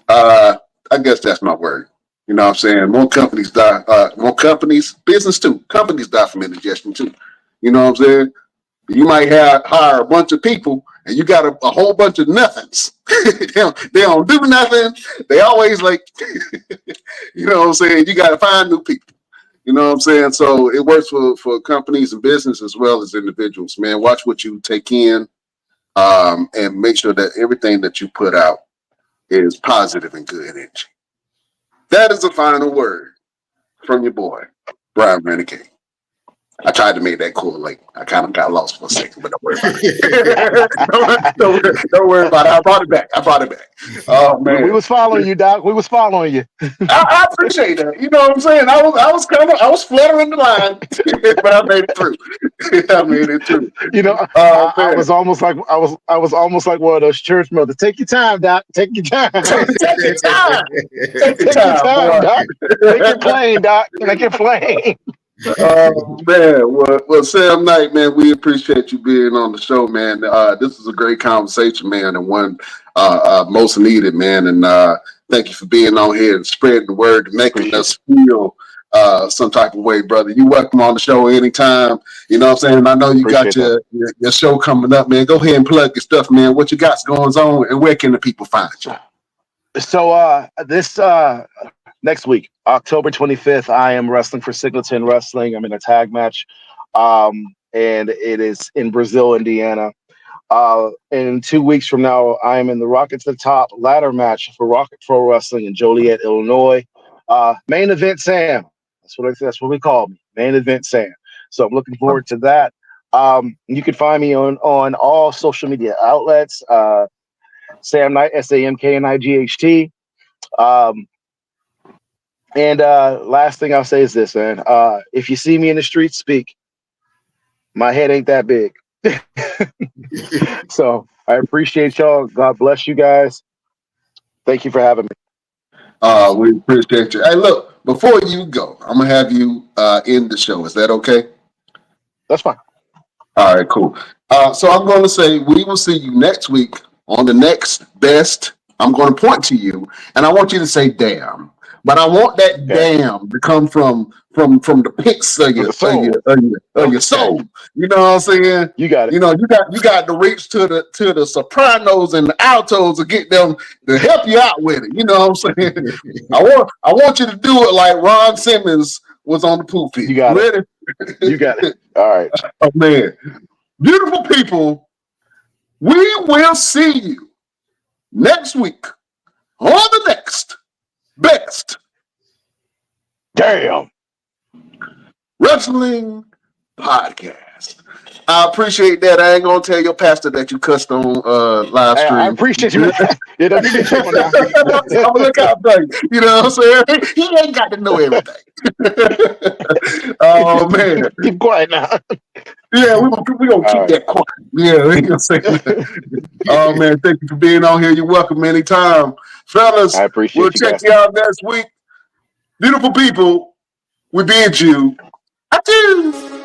I guess that's my word. You know what I'm saying? More companies die, more companies, business too. Companies die from indigestion too. You know what I'm saying? You might hire a bunch of people and you got a whole bunch of nothings. They don't do nothing. They always like, you know what I'm saying? You got to find new people. You know what I'm saying? So it works for companies and business as well as individuals, man. Watch what you take in and make sure that everything that you put out is positive and good energy. That is the final word from your boy, Brian Renegade. I tried to make that cool. Like I kind of got lost for a second, but don't worry about it. Don't worry about it. I brought it back. Oh We man, was following you, Doc. We was following you. I appreciate that. You know what I'm saying? I was fluttering the line, but I made it through. I made it through. You know, Oh I man, was almost like I was almost like one of those church mothers. Take your time, Doc. Take your time. take your time. Take your Take your time, time, boy. Doc. Make it plain, Doc. Make it plain. Oh man, well, Sam Knight, man, we appreciate you being on the show, man. This is a great conversation, man, and one most needed, man. And thank you for being on here and spreading the word, and making Appreciate us feel some type of way, brother. You welcome on the show anytime. You know what I'm saying? I know you got appreciate that. your show coming up, man. Go ahead and plug your stuff, man. What you got going on, and where can the people find you? So this next week, October 25th, I am wrestling for Singleton Wrestling. I'm in a tag match, and it is in Brazil, Indiana. In 2 weeks from now, I am in the Rocket to the Top ladder match for Rocket Pro Wrestling in Joliet, Illinois. Main event Sam. That's what we call me. Main event Sam. So I'm looking forward to that. You can find me on all social media outlets. Sam Knight, SAMKNIGHT. And last thing I'll say is this, man. If you see me in the street, speak. My head ain't that big. So I appreciate y'all. God bless you guys. Thank you for having me. We appreciate you. Hey, look, before you go, I'm gonna have you end the show. Is that okay? That's fine. All right, cool. So I'm going to say we will see you next week on the next best. I'm going to point to you, and I want you to say "damn," but I want that Okay. "damn" to come from the pits of From your the soul. your Okay. soul. You know what I'm saying? You got it. You know you got to reach to the sopranos and the altos to get them to help you out with it. You know what I'm saying? I want you to do it like Ron Simmons was on the pulpit. You got it. Ready? You got it. All right. Oh man. Beautiful people, we will see you next week on the next best Damn. wrestling Podcast. I appreciate that. I ain't gonna tell your pastor that you cussed on live stream. I appreciate you. Yeah, don't do me a favor now. I'm gonna look out for you. You know what I'm saying? He ain't got to know everything. Oh man. Keep quiet now. Yeah, we gonna keep that quiet. Yeah, we gonna say that. Oh man, thank you for being on here. You're welcome anytime. Fellas, I appreciate we'll you check guys. you out next week. Beautiful people, we bid you adieu.